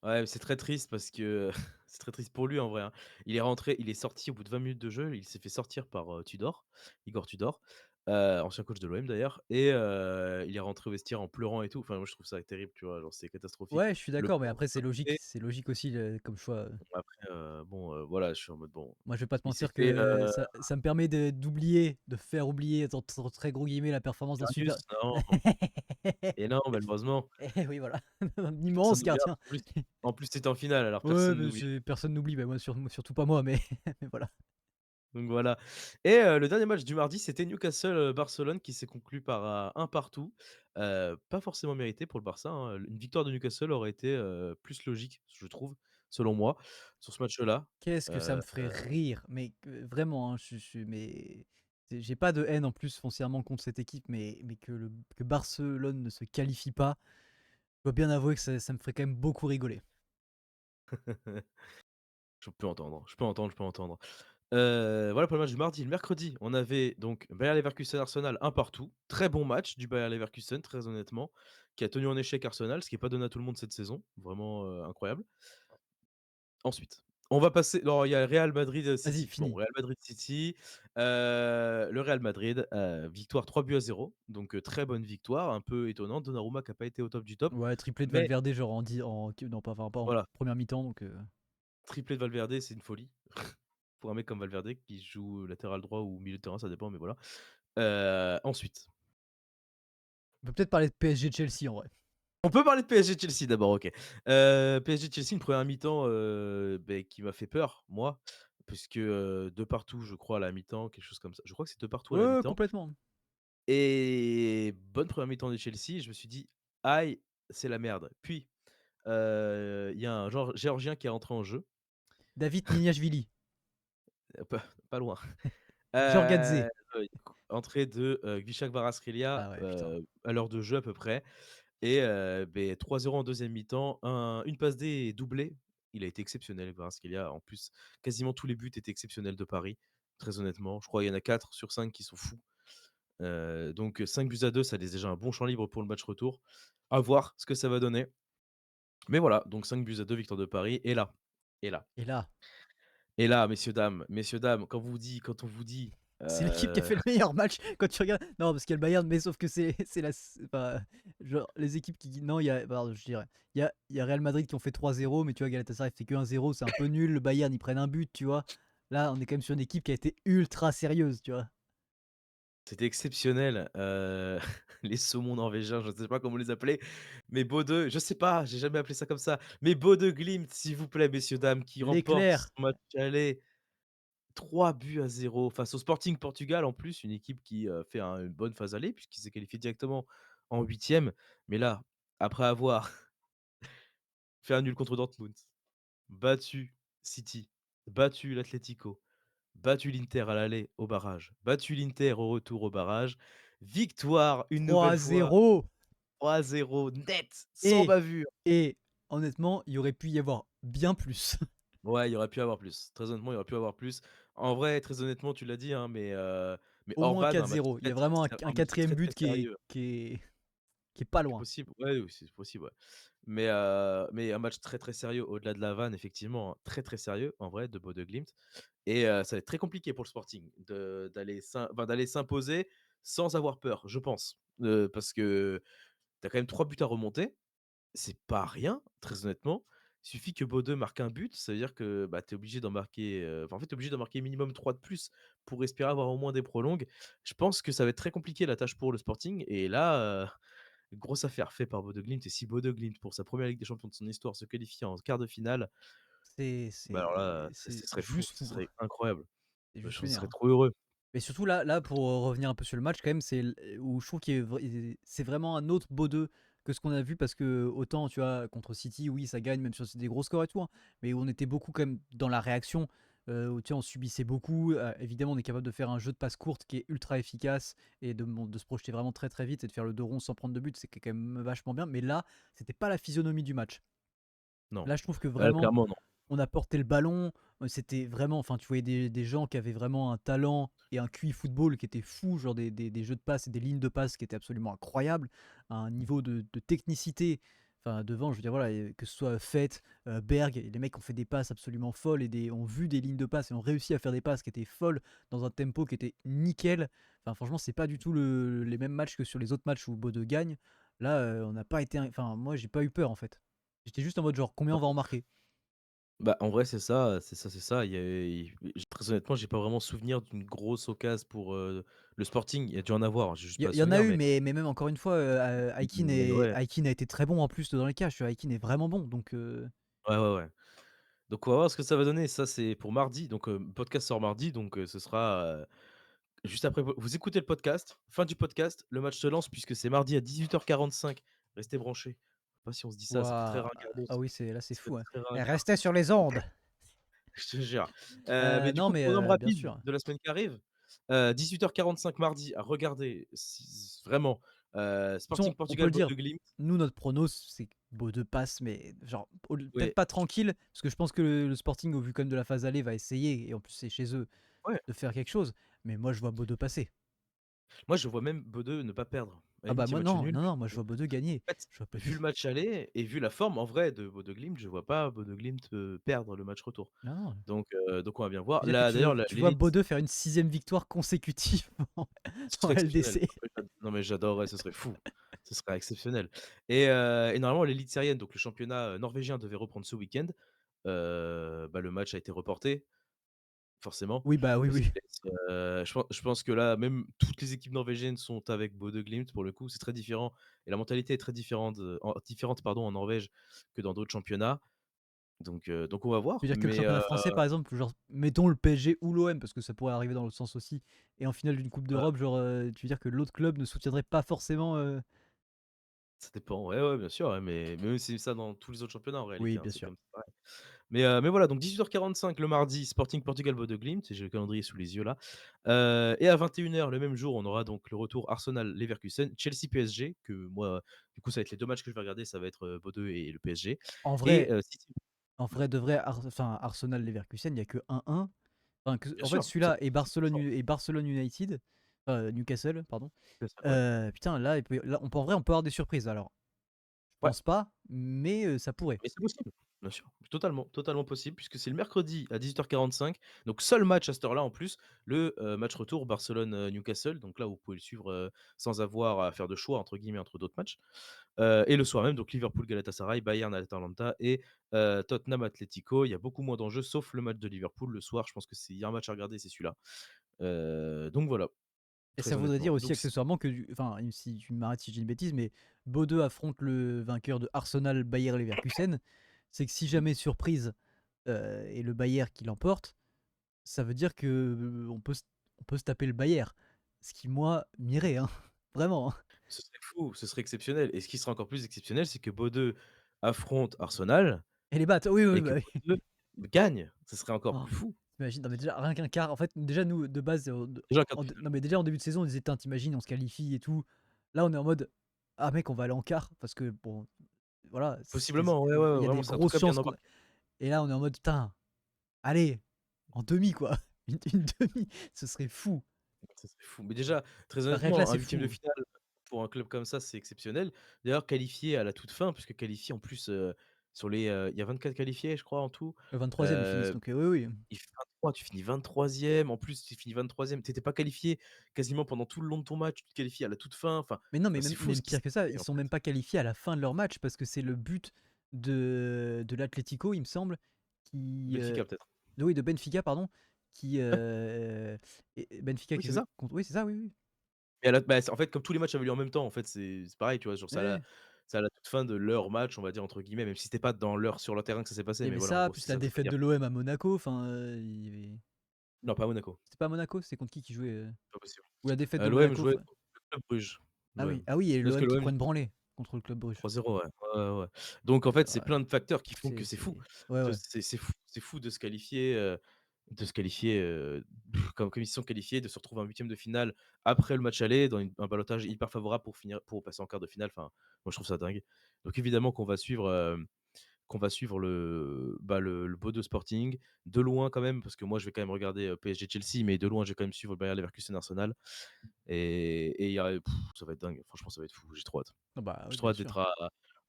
Ouais, c'est très triste parce que c'est très triste pour lui en vrai, hein. Il est sorti au bout de 20 minutes de jeu, il s'est fait sortir par, Tudor, Igor Tudor, ancien coach de l'OM d'ailleurs et il est rentré au vestiaire en pleurant et tout. Enfin, moi je trouve ça terrible, tu vois? Genre c'est catastrophique. Ouais, je suis Le d'accord, mais pauvre, après d'un côté, c'est logique aussi, comme choix. après, bon, voilà, je suis en mode bon, Moi, je vais pas te il s'est mentir fait, que ça me permet de faire oublier, entre très gros guillemets, la performance d'un super. Karius, non et non, malheureusement, Eh oui, voilà, un personne immense n'oubliera gardien. en plus tu étais en finale, alors Ouais, personne mais n'oublie. c'est personne n'oublie, bah, moi surtout pas moi, mais mais voilà. Donc voilà et le dernier match du mardi, c'était Newcastle, Barcelone qui s'est conclu par, 1 partout. Pas forcément mérité pour le Barça, hein. Une victoire de Newcastle aurait été, plus logique, je trouve, selon moi, sur ce match-là. Qu'est-ce que ça Heu, me ferait rire, mais vraiment, hein, mais j'ai pas de haine en plus foncièrement contre cette équipe, mais que Barcelone ne se qualifie pas, je dois bien avouer que ça me ferait quand même beaucoup rigoler. je peux entendre, je peux entendre, je peux entendre. Voilà pour le match du mardi. Le mercredi, on avait donc Bayer Leverkusen Arsenal un partout. Très bon match du Bayer Leverkusen, très honnêtement, qui a tenu en échec Arsenal, ce qui est pas donné à tout le monde cette saison. Vraiment, incroyable. Ensuite, on va passer alors il y a Real Madrid, Vas-y, City. Bon, finis. Real Madrid City, le Real Madrid, victoire 3-0, donc très bonne victoire, un peu étonnante. Donnarumma qui a pas été au top du top, Ouais, triplé de mais Valverde, genre en 10 en non, pas en voilà, première mi-temps, donc triplé de Valverde, c'est une folie. Pour un mec comme Valverde qui joue latéral droit ou milieu de terrain, ça dépend, mais voilà. Ensuite, on peut peut-être parler de PSG Chelsea en vrai. on peut parler de PSG Chelsea d'abord, OK. PSG Chelsea, une première mi-temps, beh, qui m'a fait peur, moi. puisque, 2 partout, je crois, à la mi-temps, quelque chose comme ça. Je crois que c'est 2 partout à la Ouais, ouais, mi-temps complètement. et bonne première mi-temps de Chelsea et je me suis dit: «Aïe, c'est la merde». Puis, il y a un Géorgien qui est entré en jeu, David Niniashvili, pas loin. Giorgadze. Entrée de, Gvichak Kvaratskhelia, Ah ouais, putain. à l'heure de jeu à peu près et 3-0 en deuxième mi-temps, une passe D et doublé. Il a été exceptionnel Kvaratskhelia. En plus, quasiment tous les buts étaient exceptionnels de Paris, très honnêtement. Je crois qu'il y en a 4 sur 5 qui sont fous. Donc 5-2, ça laisse déjà un bon champ libre pour le match retour. À voir ce que ça va donner. Mais voilà, donc 5-2, victoire de Paris et là Et là, et là, messieurs, dames, quand on vous dit, c'est l'équipe qui a heu fait le meilleur match quand tu regardes. Non, parce qu'il y a le Bayern, mais sauf que c'est enfin, genre, les équipes qui. Non, il y a. Pardon, je dirais. Il y a Real Madrid qui ont fait 3-0, mais tu vois, Galatasaray fait que 1-0, c'est un peu nul. Le Bayern, ils prennent un but, tu vois. Là, on est quand même sur une équipe qui a été ultra sérieuse, tu vois. C'était exceptionnel, les saumons norvégiens, je ne sais pas comment les appeler, mais Bodø, je sais pas, j'ai jamais appelé ça comme ça, mais Bodø Glimt, s'il vous plaît, messieurs, dames, qui remporte L'éclair. son match aller 3-0 face au Sporting Portugal, en plus, une équipe qui, fait une bonne phase aller puisqu'il s'est qualifié directement en huitième. Mais là, après avoir fait un nul contre Dortmund, battu City, battu l'Atlético, battu l'Inter à l'aller au barrage, battu l'Inter au retour au barrage. Victoire une nouvelle fois 3-0. 3-0 net, sans Et, bavure. et honnêtement, il y aurait pu y avoir bien plus. Ouais, il y aurait pu avoir plus. Très honnêtement, il y aurait pu avoir plus. En vrai, très honnêtement, tu l'as dit, hein, mais Au moins Orban, 4-0. Il y a vraiment un quatrième très, très but sérieux. qui est pas Qui est loin. possible, ouais, oui, c'est possible, ouais. Mais un match très, très sérieux au-delà de la vanne, effectivement, hein, très, très sérieux, en vrai, de Bodø Glimt et ça va être très compliqué pour le Sporting d'aller s'imposer sans avoir peur, je pense. Parce que tu as quand même 3 buts à remonter, c'est pas rien, très honnêtement. Il suffit que Bodø marque un but, ça veut dire que, bah, tu es obligé d'en marquer, en fait, tu es obligé d'en marquer minimum 3 de plus pour espérer avoir au moins des prolongues. Je pense que ça va être très compliqué la tâche pour le Sporting et là, grosse affaire faite par Bodø Glimt et si Bodø Glimt, pour sa première Ligue des Champions de son histoire, se qualifie en quart de finale, C'est bah, alors là, c'est ce serait fou, juste ce fou. serait incroyable. C'est Bah, juste je serais génial. trop heureux. Mais surtout là pour, revenir un peu sur le match quand même, où je trouve qu'il est c'est vraiment un autre Bodø que ce qu'on a vu parce que autant tu vois contre City, oui, ça gagne même si c'est des gros scores et tout, hein, mais où on était beaucoup quand même dans la réaction, où tu vois, on subissait beaucoup, évidemment on est capable de faire un jeu de passe courte qui est ultra efficace et de se projeter vraiment très, très vite et de faire le dos rond sans prendre de but, c'est quand même vachement bien, mais là, c'était pas la physionomie du match. Non. Là, je trouve que vraiment Clairement non. on a porté le ballon, c'était vraiment enfin, tu voyais des gens qui avaient vraiment un talent et un QI football qui était fou, genre des jeux de passe et des lignes de passe qui étaient absolument incroyables, un niveau de technicité, enfin devant, je veux dire voilà, que ce soit Fett, Berg, et les mecs ont fait des passes absolument folles et ont vu des lignes de passe et ont réussi à faire des passes qui étaient folles dans un tempo qui était nickel. Enfin franchement, c'est pas du tout les mêmes matchs que sur les autres matchs où Bodø gagne. Là, on n'a pas été enfin moi j'ai pas eu peur en fait. J'étais juste en mode genre combien on va en marquer? Bah, en vrai, c'est ça, c'est ça, c'est ça. Très honnêtement, j'ai pas vraiment souvenir d'une grosse occasion pour, le Sporting. Il y a dû en avoir, j'ai juste pas Il y en a souvenir, eu, mais mais même encore une fois, ouais. Aikin a été très bon en plus dans les cages, tu vois? Aikin est vraiment bon, donc Ouais, ouais, ouais. Donc on va voir ce que ça va donner. Ça, c'est pour mardi, donc podcast sort mardi, donc ce sera, juste après vous écoutez le podcast, fin du podcast, le match se lance puisque c'est mardi à 18h45. Restez branchés. Je sais pas si on se dit ça fait très waouh! ringardos. Ah oui, là, c'est Ça fait fou, hein. très Et ringard, restez sur les ondes! je te jure. Mais du Non, coup, mais programme bien rapide sûr. de la semaine qui arrive, 18h45 mardi à regarder si vraiment, De toute façon, Sporting on peut Portugal, le dire, Bodø Glimt. nous, notre pronos, c'est Beau de passe, mais genre, peut-être Ouais, pas tranquille, parce que je pense que le Sporting, au vu quand même de la phase aller, va essayer, et en plus c'est chez eux, ouais. de faire quelque chose. Mais moi, je vois Bordeaux passer. Moi, je vois même Bodø ne pas perdre. À la Ah bah limite, il y a moi match non, nul. non, non, moi je vois Bordeaux gagner. En fait, Je vois vu Bordeaux le match aller et vu la forme en vrai de Bodø Glimt, je vois pas Bodø Glimt, perdre le match retour. non, non. Donc on va bien voir. C'est-à-dire que Là, d'ailleurs, tu vois l'élite, Bordeaux faire une sixième victoire consécutive en, ce en serait exceptionnel. LDC. Non, mais j'adorerais, ce serait fou. Ce serait exceptionnel et normalement, l'élite syrienne, donc le championnat, norvégien devait reprendre ce week-end. Bah, le match a été reporté, forcément, Oui, bah oui, parce oui. qu'ils laissent, je pense que là, même toutes les équipes norvégiennes sont avec Bodø Glimt pour le coup, c'est très différent et la mentalité est très différente, différente pardon, en Norvège que dans d'autres championnats. Donc on va Tu voir, veux dire que le mais championnat français, par exemple, genre, mettons le PSG ou l'OM, parce que ça pourrait arriver dans l'autre sens aussi, et en finale d'une coupe ouais, d'Europe, genre, tu veux dire que l'autre club ne soutiendrait pas forcément, ça dépend. Ouais, ouais, bien sûr, ouais, mais même c'est ça dans tous les autres championnats en Oui, réalité, hein, bien c'est sûr. comme ça. Mais voilà, donc 18h45 le mardi, Sporting Portugal Bodo Glimt, j'ai le calendrier sous les yeux là. Et à 21h le même jour, on aura donc le retour Arsenal Leverkusen, Chelsea PSG, que moi, du coup, ça va être les 2 matchs que je vais regarder, ça va être Bodo et le PSG. En Et vrai City, en vrai de vrai, enfin, Arsenal-Leverkusen, il y a que 1-1. Enfin, bien en fait, sûr, ça celui-là et c'est trop fort. Barcelone United, Newcastle, pardon. Ouais, Putain, là, en vrai, on peut avoir des surprises. Alors, je ouais. pense pas, mais ça pourrait. Mais c'est possible, bien sûr, totalement, totalement possible puisque c'est le mercredi à 18h45, donc seul match à cette heure-là en plus, match retour Barcelone, Newcastle, donc là vous pouvez le suivre, sans avoir à faire de choix entre guillemets entre d'autres matchs. Et le soir même, donc Liverpool Galatasaray, Bayern Atalanta et Tottenham Atlético. Il y a beaucoup moins d'enjeux sauf le match de Liverpool le soir, je pense que s'il y a un match à regarder, c'est celui-là. Donc voilà, Et ça très voudrait dire honnêtement. aussi Donc c accessoirement que enfin, si tu m'arrêtes si je dis une bêtise, mais Bodø affronte le vainqueur de Arsenal Bayer Leverkusen. C'est que si mmh, jamais surprise, et le Bayer qui l'emporte, ça veut dire que on peut se taper le Bayer. Ce qui, moi, m'irait, hein. Vraiment, hein. ce serait fou, ce serait exceptionnel et ce qui serait encore plus exceptionnel, c'est que Bodø affronte Arsenal Et les battes, oui, oui, et que bah oui. Bodø gagne, ce serait encore Oh, plus fou. tu non mais déjà rien qu'un quart, en fait, déjà nous de base, Déjà un quart en de d finale. non mais déjà en début de saison, on disait: «Tain, tu on se qualifie et tout». Là, on est en mode: «Ah mec, on va aller en quart» parce que bon, voilà, Possiblement, ouais, ouais, il ouais, y a vraiment, des c'est en tout grosses cas bien chances qu'on embarqué. et là, on est en mode: «Putain, allez, en demi quoi, une demi, ce serait fou». Ça serait fou. Mais déjà, très Bah, rien que là, honnêtement, un c'est huitième de fou. finale pour un club comme ça, c'est exceptionnel. D'ailleurs, qualifié à la toute fin, puisque qualifié en plus, il y a 24 qualifiés, je crois, en tout. Le 23e ils finissent Heu, donc oui, oui. il fait 23, tu finis 23e. En plus, tu finis 23e, tu étais pas qualifié quasiment pendant tout le long de ton match, tu te qualifies à la toute fin. Enfin, Mais non, mais c'est même fou ce même qui s'est pire que ça, passé, ils en sont même fait. pas qualifiés à la fin de leur match parce que c'est le but de l'Atlético, il me semble, qui, Benfica, peut-être? oui, de Benfica, pardon, qui, Ouais, Benfica oui, qui c'est jouait ça. contre, oui, c'est ça, oui, oui. Et à la bah, c'est en fait, comme tous les matchs avaient lieu en même temps, en fait, c'est pareil, tu vois? Genre, Ouais, ouais. c'est à la toute fin de leur match, on va dire, entre guillemets, même si c'était pas dans leur sur le terrain que ça s'est Il passé, y mais avait voilà, en ça, gros, plus c'est la ça que je veux défaite dire. de l'OM à Monaco, enfin, il y avait Non, pas à Monaco, c'était pas à Monaco? C'est contre qui jouait, pas possible. ou la défaite de L'OM Monaco, jouait enfin contre le Club Bruges, l'OM. ah oui et Parce que l'OM qui l'OM prend une branlée contre le Club Bruges. 3-0, ouais. Ouais, ouais, ouais. Donc en fait, c'est Ouais, plein de facteurs qui font que c'est c'est fou. ouais, ouais. C'est fou de se qualifier, comme ils se sont qualifiés, de se retrouver en huitième de finale après le match aller dans un ballotage hyper favorable pour passer en quart de finale. Enfin, moi je trouve ça dingue. Donc évidemment qu'on va suivre le Bodo Sporting de loin quand même, parce que moi je vais quand même regarder PSG Chelsea, mais de loin je vais quand même suivre le Bayer Leverkusen Arsenal. Et ça va être dingue. Franchement, ça va être fou. J'ai trop hâte. Ah bah, oui, J'ai trop bien hâte sûr. d'être à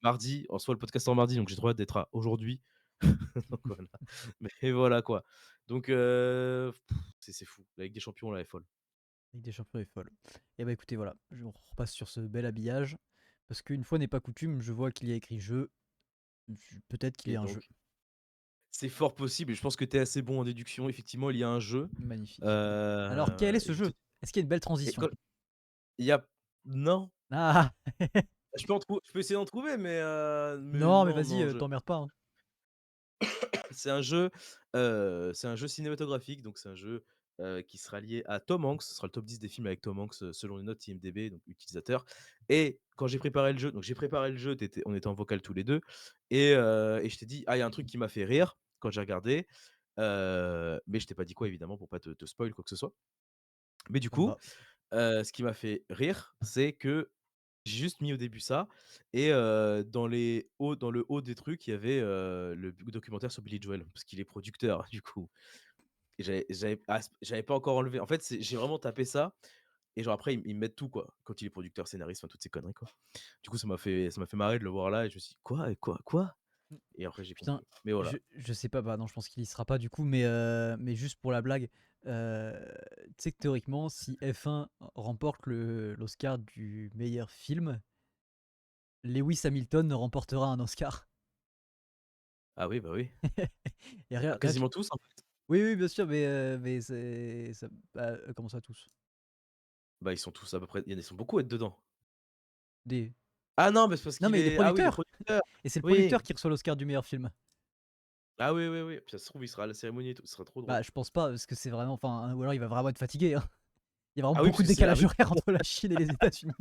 mardi. En soi, le podcast en mardi, donc j'ai trop hâte d'être à aujourd'hui. Donc voilà. Mais voilà quoi. Donc c'est fou. La Ligue des Champions là est folle. Ligue des champions est folle. Et bah écoutez, voilà, on repasse sur ce bel habillage. Parce qu'une fois n'est pas coutume, je vois qu'il y a écrit jeu. Peut-être qu'il y Et a un jeu. donc c'est fort possible et je pense que tu es assez bon en déduction. Effectivement, il y a un jeu. Magnifique. Alors, quel est Et ce je vais te jeu? Est-ce qu'il y a une belle et transition? quand il y a non, Ah! je peux essayer d'en trouver, mais Non, mais non, vas-y, non, t'emmerdes pas, hein. c'est un jeu cinématographique, donc c'est un jeu, qui sera lié à Tom Hanks. Ce sera le top 10 des films avec Tom Hanks, selon les notes IMDb, donc utilisateur. Et quand j'ai préparé le jeu, donc j'ai préparé le jeu, on était en vocal tous les 2 et je t'ai dit: «Ah, il y a un truc qui m'a fait rire quand j'ai regardé», mais je t'ai pas dit quoi évidemment pour pas te spoil quoi que ce soit. Mais du Ça me coup, va. ce qui m'a fait rire, c'est que j'ai juste mis au début ça et dans le haut des trucs, il y avait, le documentaire sur Billy Joel, parce qu'il est producteur du coup et j'avais pas encore enlevé. En fait, j'ai vraiment tapé ça et genre après ils me mettent tout quoi, quand il est producteur, scénariste, enfin toutes ces conneries quoi. Du coup, ça m'a fait marrer de le voir là et je me suis dit: «Quoi? Quoi? Quoi?» Mmh. Et après j'ai Putain, compris. Mais voilà. je sais pas, bah non, je pense qu'il y sera pas du coup, mais juste pour la blague, tu sais que théoriquement, si F1 remporte l'Oscar du meilleur film, Lewis Hamilton remportera un Oscar. Ah oui, bah oui. Et Bah, rien que quasiment tous en fait. oui, oui, bien sûr, mais c'est ça bah, comment ça tous? Bah, ils sont tous à peu près ils sont beaucoup à être dedans. Des Ah non, mais c'est parce Non, qu'il mais des est ah oui, il est producteurs! producteur. Et c'est le Oui. producteur qui reçoit l'Oscar du meilleur film. Ah oui, oui, oui, puis ça se trouve, il sera à la cérémonie et tout, ce sera trop drôle. Bah, je pense pas parce que c'est vraiment enfin, ou alors il va vraiment être fatigué, hein. Il y a vraiment Ah oui, beaucoup parce de que c'est ah décalage oui, horaire entre la Chine et les États-Unis.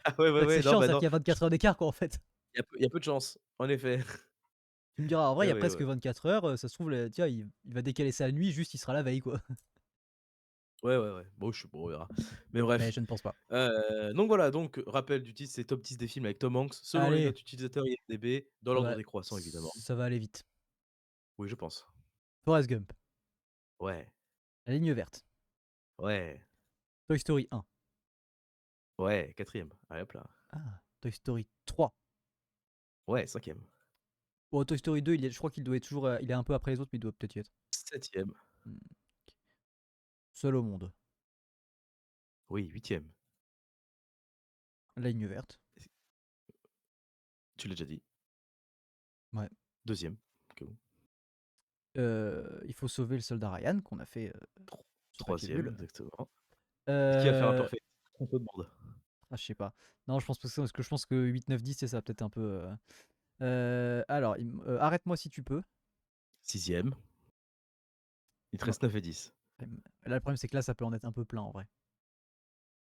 ah ouais, ouais, Donc c'est ouais, non, chiant, bah, c'est-à-dire non, qu'il y a 24 heures d'écart quoi, en fait. il y a peu de chance, en effet. Tu me diras, en vrai, il Eh y a oui, presque ouais. 24 heures, ça se trouve, le tu vois, il va décaler ça à la nuit, juste il sera la veille, quoi. Ouais, ouais, ouais. Bon, je sais pas, on verra. Mais Mais bref, je ne pense pas. donc voilà, donc rappel du titre, c'est top 10 des films avec Tom Hanks, selon les Allez, notes utilisateurs IMDb, dans ça l'ordre va décroissant évidemment. ça va aller vite. Oui, je pense. Forrest Gump, Ouais, La ligne verte, ouais, Toy Story 1. ouais, 4e. Allez hop là. Ah, Toy Story 3. Ouais, 5e. Bon, Toy Story 2, je crois qu'il doit être toujours, il est un peu après les autres, mais il doit peut-être y être. 7e. Mmh. Seul au monde, Oui, 8e. La ligne verte. Tu l'as déjà dit. Ouais. 2e. Au cas où. Il faut sauver le soldat Ryan qu'on a fait, Tro ce paquet 3e, nul. exactement. Est-ce qu'il va faire un Heu, parfait? Un peu de monde. ah, je sais pas. Non, je pense parce que je pense que 8, 9, 10, c'est ça, peut-être un peu, alors Arrête-moi si tu peux. 6e. Il te Non, reste 9 et 10. là, le problème, c'est que là, ça peut en être un peu plein, en vrai.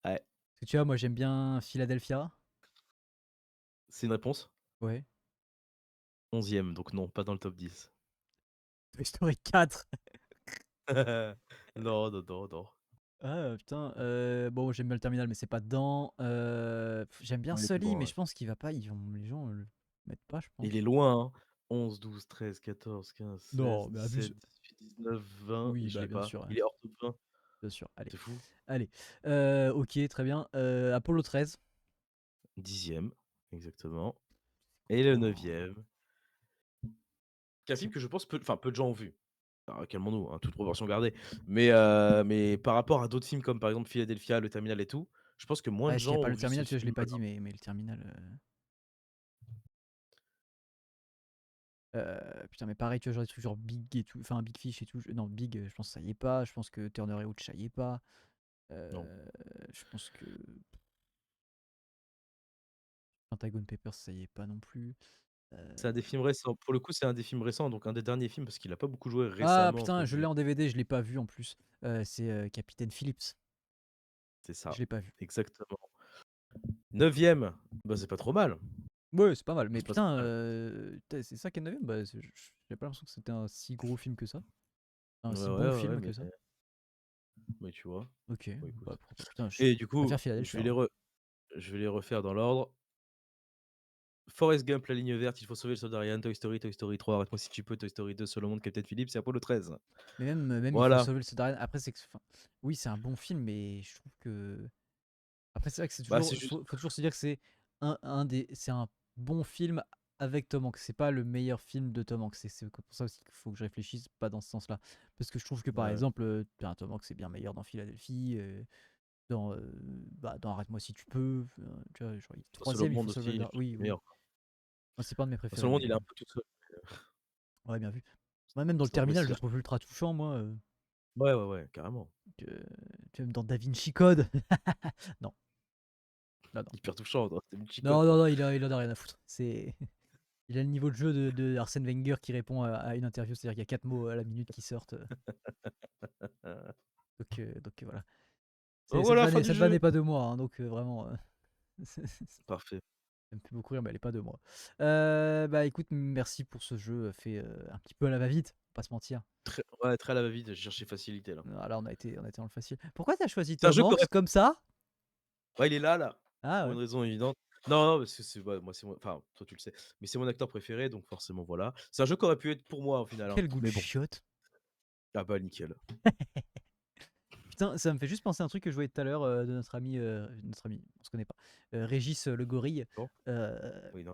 Ouais, Parce que tu vois, moi, j'aime bien Philadelphia. c'est une réponse. Ouais. 11e, donc non, pas dans le top 10. Toy Story 4. Non, non, non, non. Ah, putain, bon, j'aime bien le Terminal, mais c'est pas dedans. J'aime bien Non, il est plus Sully, mais grand, ouais. je pense qu'il va pas les gens le mettent pas, je Il est pense. loin, hein. 11, 12, 13, 14, 15, Non, 16, mais 17, abuse. 18, 19, 20 Oui, et je bah, l'ai bien pas. sûr, ouais, Il est hors top 20. bien sûr. Allez, C'est fou. allez. OK, très bien. Apollo 13. 10e, exactement. Et le Putain, 9e, qui est un c'est film que je pense peu de gens ont vu. Alors, calmons-nous, hein, toute proportion gardée. Mais par rapport à d'autres films comme par exemple Philadelphia, Le Terminal et tout, je pense que moins ah, de est-ce qu'il y gens a pas ont le vu ce Terminal? Tu vois, je l'ai pas dit, film-là. mais le Terminal, putain, mais pareil, tu vois, genre des trucs genre Big et tout, enfin Big Fish et tout. Non, Big, je pense que ça y est pas. Je pense que Turner et Hooch, ça y est pas. Non. Je pense que Pentagon Papers, ça y est pas non plus. C'est un des films récents. Pour le coup, c'est un des films récents, donc un des derniers films parce qu'il a pas beaucoup joué Ah «récemment» entre putain, je l'ai guillemets. en DVD, je l'ai pas vu en plus. C'est Capitaine Phillips. C'est Je ça, l'ai pas vu. exactement. 9e, bah, c'est pas trop mal. Ouais, c'est pas mal. Mais C'est pas trop putain, mal. putain, c'est ça qui est 9ème? Bah, j'ai pas l'impression que c'était un si gros film que ça. Un Ouais, si ouais, bon ouais, ouais, film que ça. mais tu vois? Ok, Bon, bah écoute. pourquoi pas. Putain, je Et du coup, préfère Philadelphia, hein. je vais les refaire dans l'ordre. Forrest Gump, La Ligne Verte, Il faut sauver le soldat Ryan, Toy Story, Toy Story 3, Arrête-moi si tu peux, Toy Story 2, Seul au monde, Captain Phillips et Apollo 13. Mais même il faut Voilà. sauver le Soldarian. Après, c'est que, enfin, oui, c'est un bon film, mais je trouve que. Après, c'est vrai que c'est Bah, toujours. c'est juste Faut toujours se dire que c'est c'est un bon film avec Tom Hanks. C'est pas le meilleur film de Tom Hanks. C'est pour ça aussi qu'il faut que je réfléchisse pas dans ce sens-là. Parce que je trouve que par ouais, exemple, Tom Hanks est bien meilleur dans Philadelphie, dans Arrête-moi si tu peux. Tu vois, genre, il est Seul au troisième, il faut monde sauver aussi, le. Oui, oui. meilleur. Moi, c'est pas un de mes Seul préférés, au monde, mais il est un peu tout seul. ouais, bien vu. Moi, même dans le C'est Terminal, je le impossible. trouve ultra touchant, moi. Ouais, ouais, ouais, carrément. Que, tu vois, même dans Da Vinci Code. Non, non, non. Hyper touchant, dans c'était Non, Multicode, non, quoi. non, il en a rien à foutre. Il a le niveau de jeu de Arsène Wenger qui répond à une interview, c'est-à-dire qu'il y a 4 mots à la minute qui sortent. Donc voilà. Donc voilà, fin du Cette vanne jeu! n'est pas de moi, hein, donc vraiment, Parfait. ça me fait beaucoup rire, mais elle est pas de moi. Bah écoute, merci pour ce jeu fait un petit peu à la va-vite, on va pas se mentir. Très ouais, très à la va-vite, j'ai cherché facilité, là. Ah, là, on a été dans le facile. Pourquoi t'as choisi C'est un Tom jeu Hanks qu'aurait comme ça? ouais, il est là, Ah pour ouais. une raison évidente. Non, non, parce que c'est ouais, moi, c'est mon enfin, toi, tu le sais, mais c'est mon acteur préféré, donc forcément, voilà. C'est un jeu qui aurait pu être pour moi, au final, hein, Quel goût de mais bon. chiotte. Ah bah, nickel. Putain, ça me fait juste penser à un truc que je voyais tout à l'heure de notre ami, on se connaît pas, Régis le gorille, Bon, euh, oui, non.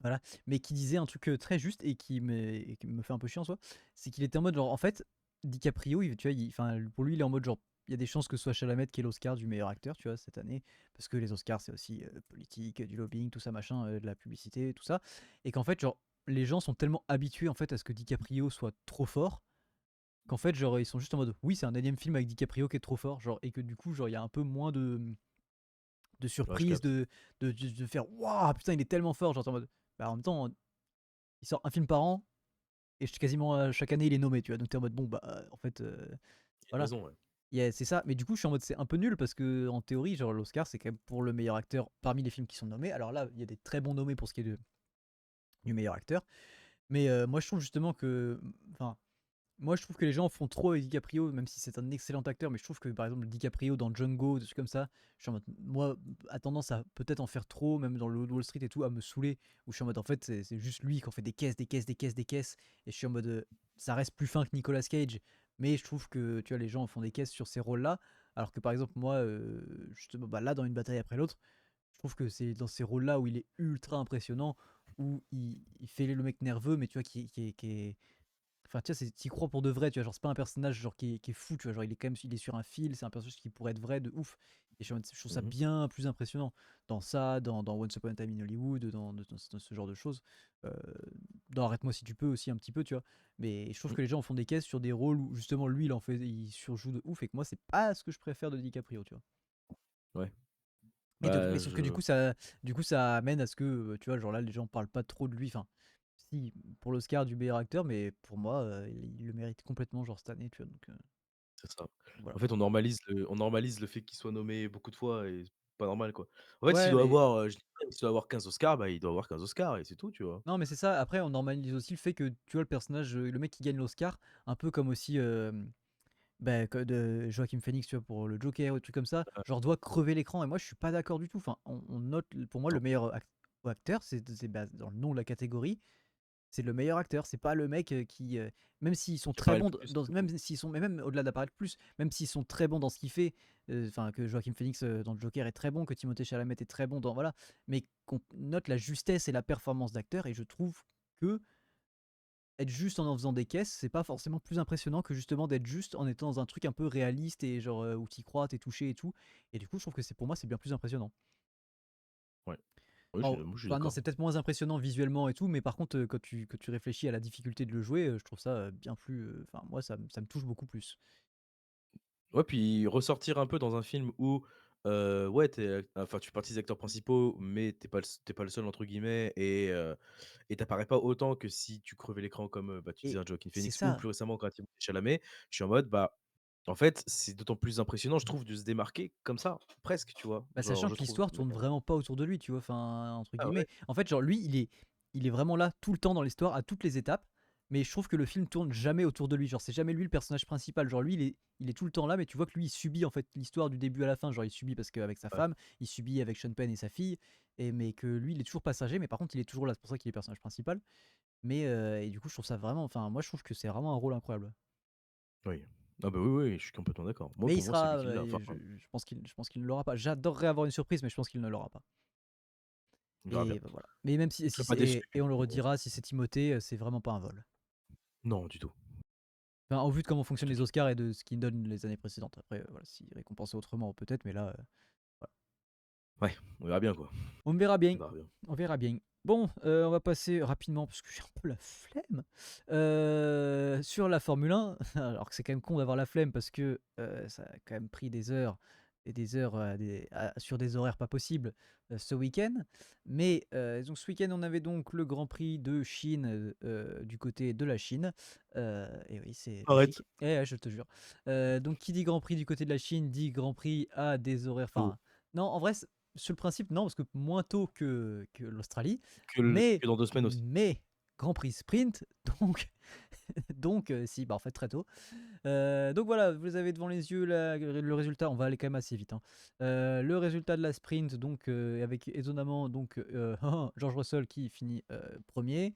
voilà, mais qui disait un truc très juste et qui me fait un peu chiant en soi, c'est qu'il était en mode genre, en fait, DiCaprio, tu vois, enfin, pour lui, il est en mode genre, il y a des chances que ce soit Chalamet qui ait l'Oscar du meilleur acteur, tu vois, cette année, parce que les Oscars, c'est aussi politique, du lobbying, tout ça, machin, de la publicité, tout ça, et qu'en fait, genre, les gens sont tellement habitués en fait à ce que DiCaprio soit trop fort qu'en fait, genre, ils sont juste en mode, oui, c'est un énième film avec DiCaprio qui est trop fort, genre, et que du coup, genre, il y a un peu moins de Ouais, je surprise, capte. de faire, waouh, putain, il est tellement fort, genre, en mode, bah, en même temps, il sort un film par an, et quasiment chaque année il est nommé, tu vois. Donc t'es en mode bon bah en fait Il a voilà. raison, ouais. C'est ça, mais du coup je suis en mode c'est un peu nul parce que en théorie genre l'Oscar c'est quand même pour le meilleur acteur parmi les films qui sont nommés. Alors là il y a des très bons nommés pour ce qui est du meilleur acteur, mais moi je trouve justement que, enfin moi, je trouve que les gens font trop avec DiCaprio, même si c'est un excellent acteur, mais je trouve que par exemple DiCaprio dans Django, des trucs comme ça, je suis en mode, moi, a tendance à peut-être en faire trop, même dans le Wall Street et tout, à me saouler, où je suis en mode en fait, c'est juste lui qui en fait des caisses, des caisses, des caisses, des caisses, et je suis en mode, ça reste plus fin que Nicolas Cage, mais je trouve que tu vois, les gens font des caisses sur ces rôles-là, alors que par exemple, moi, justement, bah, là, dans Une bataille après l'autre, je trouve que c'est dans ces rôles-là où il est ultra impressionnant, où il fait le mec nerveux, mais tu vois, qui est enfin, tu vois, t'y crois pour de vrai, tu vois, genre c'est pas un personnage genre qui est fou, tu vois, genre il est quand même il est sur un fil, c'est un personnage qui pourrait être vrai de ouf. Et je trouve ça Mmh. bien plus impressionnant dans ça, dans Once Upon a Time in Hollywood, dans ce genre de choses. Euh, dans Arrête-moi si tu peux aussi un petit peu, tu vois. Mais je trouve Mmh. que les gens font des caisses sur des rôles où justement lui il en fait, il surjoue de ouf et que moi c'est pas ce que je préfère de DiCaprio, tu vois. Ouais. Mais Bah, sauf que je du coup ça amène à ce que, tu vois, genre là les gens parlent pas trop de lui, enfin si, pour l'Oscar du meilleur acteur, mais pour moi, il le mérite complètement, genre cette année, tu vois. Donc, c'est ça. voilà. En fait, on normalise le fait qu'il soit nommé beaucoup de fois et c'est pas normal, quoi. En fait, Ouais, mais je dis pas, s'il doit avoir 15 Oscars, bah, il doit avoir 15 Oscars et c'est tout, tu vois? non, mais c'est ça. Après, on normalise aussi le fait que tu vois le personnage, le mec qui gagne l'Oscar, un peu comme aussi bah, de Joaquin Phoenix, tu vois, pour le Joker ou des trucs comme ça, Ouais. genre doit crever l'écran. Et moi, je suis pas d'accord du tout. Enfin, on note, pour moi, le Non. meilleur acteur, c'est bah, dans le nom de la catégorie. C'est le meilleur acteur, c'est pas le mec qui, même s'ils sont Qui très apparaît le bons plus, dans, du coup. même s'ils sont, mais même au-delà d'apparaître plus, même s'ils sont très bons dans ce qu'il fait, enfin que Joaquin Phoenix dans le Joker est très bon, que Timothée Chalamet est très bon dans, voilà, mais qu'on note la justesse et la performance d'acteur, et je trouve que être juste en faisant des caisses, c'est pas forcément plus impressionnant que justement d'être juste en étant dans un truc un peu réaliste et genre où t'y crois, t'es touché et tout, et du coup je trouve que c'est pour moi c'est bien plus impressionnant. Ouais. Oui, Oh, moi, je suis enfin non, d'accord. c'est peut-être moins impressionnant visuellement et tout, mais par contre, quand tu réfléchis à la difficulté de le jouer, je trouve ça bien plus. Enfin, moi, ça me touche beaucoup plus. Ouais, puis ressortir un peu dans un film où, ouais, enfin, tu fais partie des acteurs principaux, mais t'es pas «le seul» entre guillemets et tu pas autant que si tu crevais l'écran comme, bah, tu disais Et un Joaquin c'est Phoenix ou ça. plus récemment quand Timothée Chalamet. Je suis en mode, bah, en fait, c'est d'autant plus impressionnant, je trouve, de se démarquer comme ça, presque, tu vois? Bah, Genre, sachant je que trouve, l'histoire mais tourne vraiment pas autour de lui, tu vois, enfin, entre ah guillemets. ouais? En fait, genre, lui, il est vraiment là tout le temps dans l'histoire, à toutes les étapes, mais je trouve que le film tourne jamais autour de lui. Genre, c'est jamais lui le personnage principal. Genre, lui, il est tout le temps là, mais tu vois que lui, il subit en fait l'histoire du début à la fin. Genre, il subit parce qu'avec sa Ouais, femme, il subit avec Sean Penn et sa fille, mais que lui, il est toujours passager, mais par contre, il est toujours là. C'est pour ça qu'il est personnage principal. Mais et du coup, je trouve ça vraiment. Enfin, moi, je trouve que c'est vraiment un rôle incroyable. oui. Ah bah, oui, oui, je suis complètement d'accord. Moi, Mais il pour moi, c'est lui sera. qui l'a. Enfin, Je pense qu'il ne l'aura pas. J'adorerais avoir une surprise, mais je pense qu'il ne l'aura pas. on verra bien. Et bah, voilà. Mais même si, Je serais pas déçu, et on le mais bon, redira, si c'est Timothée, c'est vraiment pas un vol. non, du tout, Enfin, au vu de comment pas fonctionnent du les tout. Oscars et de ce qu'ils donnent les années précédentes. Après, voilà, s'ils récompensaient autrement, peut-être, mais là, voilà. Ouais, on verra bien, quoi. On verra bien. On verra bien. On verra bien. Bon, on va passer rapidement, parce que j'ai un peu la flemme, sur la Formule 1. Alors que c'est quand même con d'avoir la flemme, parce que ça a quand même pris des heures et des heures sur des horaires pas possibles ce week-end. Mais donc ce week-end, on avait donc le Grand Prix de Chine du côté de la Chine. Et oui, c'est Arrête. logique. Je te jure. Donc qui dit Grand Prix du côté de la Chine dit Grand Prix à des horaires. Tôt Enfin, non, en vrai, sur le principe, non, parce que moins tôt que l'Australie, que dans 2 semaines aussi. mais Grand Prix sprint, donc, donc si, bah en fait très tôt. Donc voilà, vous avez devant les yeux le résultat, on va aller quand même assez vite, hein. Le résultat de la sprint, donc avec étonnamment donc George Russell qui finit premier.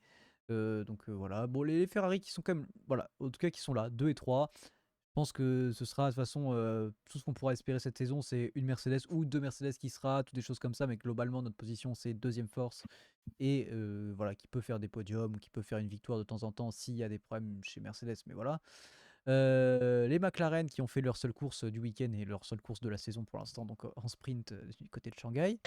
Donc voilà, bon les Ferrari qui sont quand même, voilà, en tout cas qui sont là, 2 et 3. Je pense que ce sera de toute façon tout ce qu'on pourra espérer cette saison, c'est une Mercedes ou deux Mercedes qui sera, toutes des choses comme ça, mais globalement notre position c'est deuxième force et voilà, qui peut faire des podiums ou qui peut faire une victoire de temps en temps s'il y a des problèmes chez Mercedes, mais voilà. Les McLaren qui ont fait leur seule course du week-end et leur seule course de la saison pour l'instant, donc en sprint du côté de Shanghai.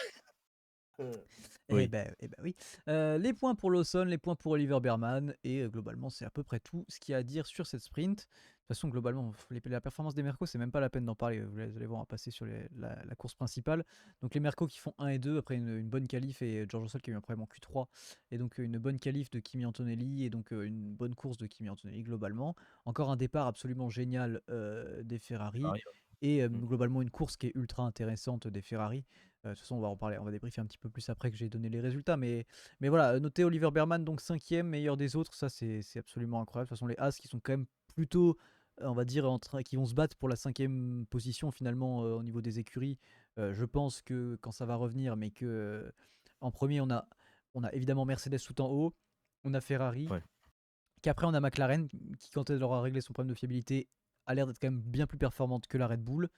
Eh Oui. ben, oui. Les points pour Lawson, les points pour Oliver Berman et globalement, c'est à peu près tout ce qu'il y a à dire sur cette sprint. De toute façon, globalement, la performance des Mercos, c'est même pas la peine d'en parler. Vous allez voir, on va passer sur la course principale. Donc les Mercos qui font 1 et 2 après une bonne qualif et George Russell qui a eu un problème en Q3 et donc une bonne qualif de Kimi Antonelli et donc une bonne course de Kimi Antonelli globalement. Encore un départ absolument génial des Ferrari Ferrari, et ouais. globalement une course qui est ultra intéressante des Ferrari. De toute façon, on va en parler, on va débriefer un petit peu plus après que j'ai donné les résultats. Mais voilà, notez Oliver Berman, donc cinquième, meilleur des autres, ça c'est absolument incroyable. De toute façon, les As qui sont quand même plutôt, on va dire, qui vont se battre pour la cinquième position finalement au niveau des écuries. Je pense que quand ça va revenir, mais que en premier, on a évidemment Mercedes tout en haut, on a Ferrari, Ouais. qu'après on a McLaren qui, quand elle aura réglé son problème de fiabilité, a l'air d'être quand même bien plus performante que la Red Bull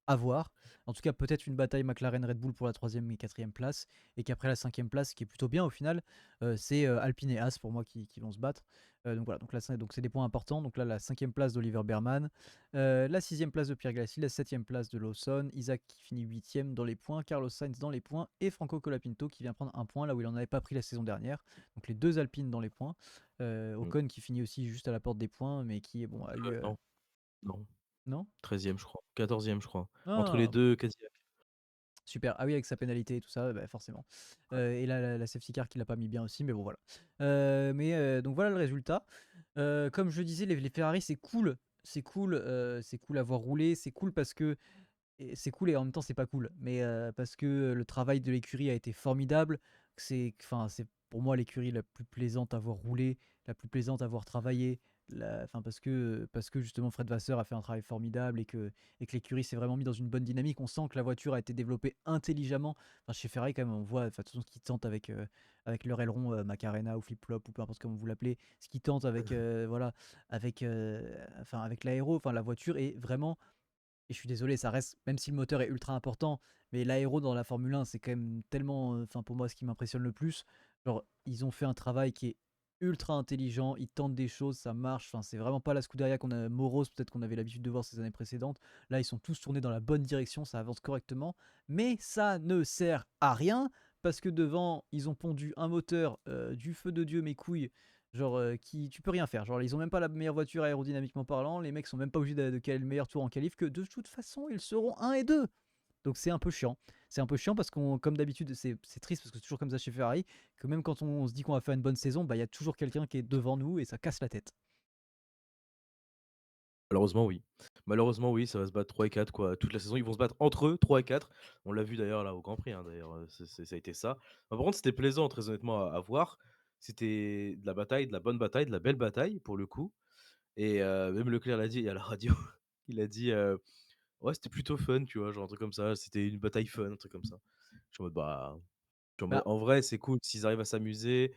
à voir. En tout cas, peut-être une bataille McLaren-Red Bull pour la troisième et quatrième place. Et qu'après la cinquième place, qui est plutôt bien au final, c'est Alpine et As pour moi qui vont se battre. Donc voilà, donc c'est des points importants. Donc là, la cinquième place d'Oliver Berman, la sixième place de Pierre Gasly, la septième place de Lawson, Isaac qui finit huitième dans les points, Carlos Sainz dans les points et Franco Colapinto qui vient prendre un point là où il n'en avait pas pris la saison dernière. Donc les deux Alpines dans les points. Mm. Ocon qui finit aussi juste à la porte des points, mais qui bon, a eu... Non, non. non 13e, je crois. 14e, je crois. Entre les Ah, deux, quasi. super. Ah oui, avec sa pénalité et tout ça, bah, forcément. Et là, la safety car qui l'a pas mis bien aussi, mais bon, voilà. Donc voilà le résultat. Comme je disais, les Ferrari, c'est cool. C'est cool à voir rouler. C'est cool parce que. C'est cool et en même temps, c'est pas cool. Mais parce que le travail de l'écurie a été formidable. C'est pour moi l'écurie la plus plaisante à voir rouler, la plus plaisante à voir travailler. Enfin, parce que justement Fred Vasseur a fait un travail formidable et que l'écurie s'est vraiment mis dans une bonne dynamique. On sent que la voiture a été développée intelligemment. Enfin, chez Ferrari, quand même, on voit enfin, de toute façon, ce qu'ils tentent avec leur aileron Macarena ou flip-flop ou peu importe comment vous l'appelez, ce qu'ils tentent avec, voilà, avec l'aéro. Enfin, la voiture est vraiment et je suis désolé, ça reste, même si le moteur est ultra important, mais l'aéro dans la Formule 1, c'est quand même tellement, enfin pour moi, ce qui m'impressionne le plus. Genre, ils ont fait un travail qui est ultra intelligent, ils tentent des choses, ça marche. Enfin, c'est vraiment pas la Scuderia qu'on a, morose, peut-être qu'on avait l'habitude de voir ces années précédentes. Là, ils sont tous tournés dans la bonne direction, ça avance correctement, mais ça ne sert à rien parce que devant, ils ont pondu un moteur du feu de Dieu, mes couilles, genre qui tu peux rien faire. Genre ils ont même pas la meilleure voiture aérodynamiquement parlant, les mecs sont même pas obligés de caler le meilleur tour en qualif que de toute façon ils seront un et 2. Donc c'est un peu chiant. C'est un peu chiant parce qu'on comme d'habitude c'est triste parce que c'est toujours comme ça chez Ferrari que même quand on se dit qu'on va faire une bonne saison, bah il y a toujours quelqu'un qui est devant nous et ça casse la tête. Malheureusement, oui. Malheureusement, oui, ça va se battre 3 et 4 quoi. Toute la saison, ils vont se battre entre eux, 3 et 4. On l'a vu d'ailleurs là au Grand Prix, hein, d'ailleurs, ça a été ça. Par contre, c'était plaisant très honnêtement à voir. C'était de la bataille, de la bonne bataille, de la belle bataille pour le coup et même Leclerc l'a dit à la radio. Il a dit, «Ouais, c'était plutôt fun», tu vois? Genre un truc comme ça. C'était une bataille fun, un truc comme ça. Je suis en mode, bah, je suis en mode, Bah en vrai, c'est cool s'ils arrivent à s'amuser,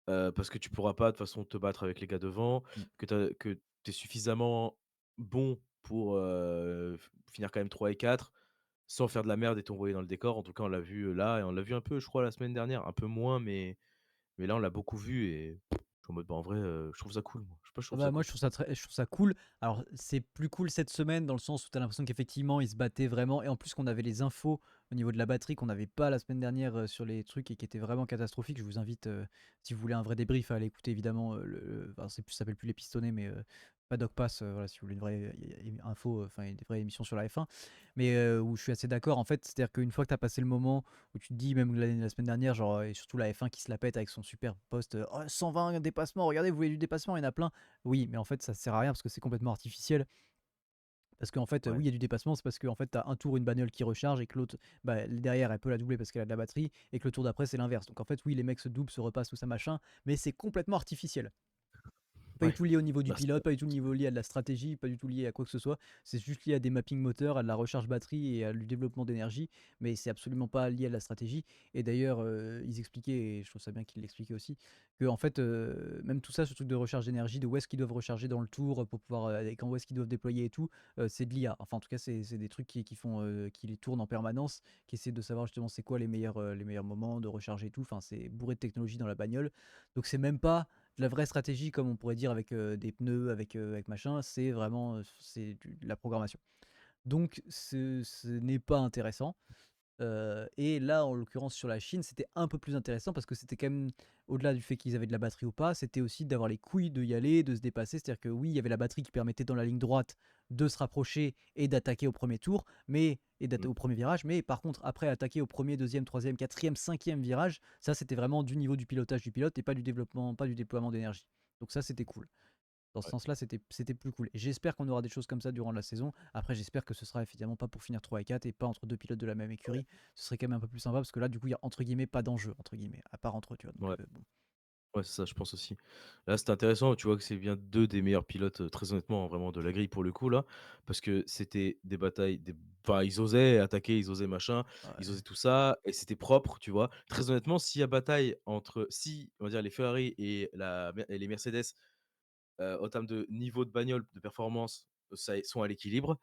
parce que tu pourras pas de toute façon te battre avec les gars devant, mm. que tu es suffisamment bon pour, finir quand même 3 et 4 sans faire de la merde et t'envoyer dans le décor. En tout cas, on l'a vu, là et on l'a vu un peu, je crois, la semaine dernière. Un peu moins, mais là, on l'a beaucoup vu et je suis en mode, bah, en vrai, je trouve ça cool, moi. Je sais pas, je Ah trouve ça bah moi cool. je trouve ça cool. Alors c'est plus cool cette semaine dans le sens où tu as l'impression qu'effectivement ils se battaient vraiment et en plus qu'on avait les infos au niveau de la batterie qu'on n'avait pas la semaine dernière sur les trucs et qui étaient vraiment catastrophiques. Je vous invite si vous voulez un vrai débrief à aller écouter évidemment enfin, ça s'appelle plus les pistonnés mais Paddock Pass voilà si vous voulez une vraie info enfin des vraies émissions sur la F1 mais où je suis assez d'accord en fait, c'est-à-dire qu'une fois que tu as passé le moment où tu te dis, même la semaine dernière, genre, et surtout la F1 qui se la pète avec son super poste, oh, 120 dépassements, regardez, vous voyez du dépassement, il y en a plein. Oui, mais en fait, ça sert à rien parce que c'est complètement artificiel. Parce qu'en fait, Ouais. oui, il y a du dépassement, c'est parce qu'en fait, tu as un tour, une bagnole qui recharge et que l'autre, bah, derrière, elle peut la doubler parce qu'elle a de la batterie et que le tour d'après, c'est l'inverse. Donc en fait, oui, les mecs se doublent, se repassent, tout ça, machin, mais c'est complètement artificiel. Pas du Ouais. tout lié au niveau du Bah, pilote, pas du tout niveau lié à de la stratégie, pas du tout lié à quoi que ce soit. C'est juste lié à des mappings moteurs, à de la recharge batterie et à du développement d'énergie, mais c'est absolument pas lié à de la stratégie. Et d'ailleurs, ils expliquaient, et je trouve ça bien qu'ils l'expliquaient aussi, que en fait, même tout ça, ce truc de recharge d'énergie, de où est-ce qu'ils doivent recharger dans le tour pour pouvoir, et quand où est-ce qu'ils doivent déployer et tout, c'est de l'IA. Enfin, en tout cas, c'est des trucs qui font, qui les tournent en permanence, qui essaient de savoir justement c'est quoi les meilleurs moments de recharger et tout. Enfin, c'est bourré de technologie dans la bagnole. Donc c'est même pas de la vraie stratégie, comme on pourrait dire avec des pneus, avec machin, c'est vraiment de la programmation. Donc ce n'est pas intéressant. Et là, en l'occurrence sur la Chine, c'était un peu plus intéressant parce que c'était quand même au-delà du fait qu'ils avaient de la batterie ou pas, c'était aussi d'avoir les couilles de y aller, de se dépasser. C'est-à-dire que oui, il y avait la batterie qui permettait dans la ligne droite de se rapprocher et d'attaquer au premier tour, mais Mmh. au premier virage, mais par contre après attaquer au premier, deuxième, troisième, quatrième, cinquième virage, ça c'était vraiment du niveau du pilotage du pilote et pas du développement, pas du déploiement d'énergie. Donc ça c'était cool. Dans ce Ouais. sens-là, c'était plus cool. Et j'espère qu'on aura des choses comme ça durant la saison. Après, j'espère que ce sera évidemment pas pour finir 3 et 4 et pas entre deux pilotes de la même écurie. Ce serait quand même un peu plus sympa parce que là, du coup, il y a entre guillemets pas d'enjeu, entre guillemets, à part entre eux, tu vois. Donc, Ouais. bon. Ouais, c'est ça, je pense aussi. Là, c'était intéressant, tu vois que c'est bien 2 des meilleurs pilotes, très honnêtement, hein, vraiment de la grille pour le coup là, parce que c'était des batailles, des enfin, ils osaient attaquer, ils osaient machin, ils Ouais. osaient tout ça et c'était propre, tu vois? Très honnêtement, s'il y a bataille entre si, on va dire les Ferrari et les Mercedes, en termes de niveau de bagnole, de performance, ça sont à l'équilibre.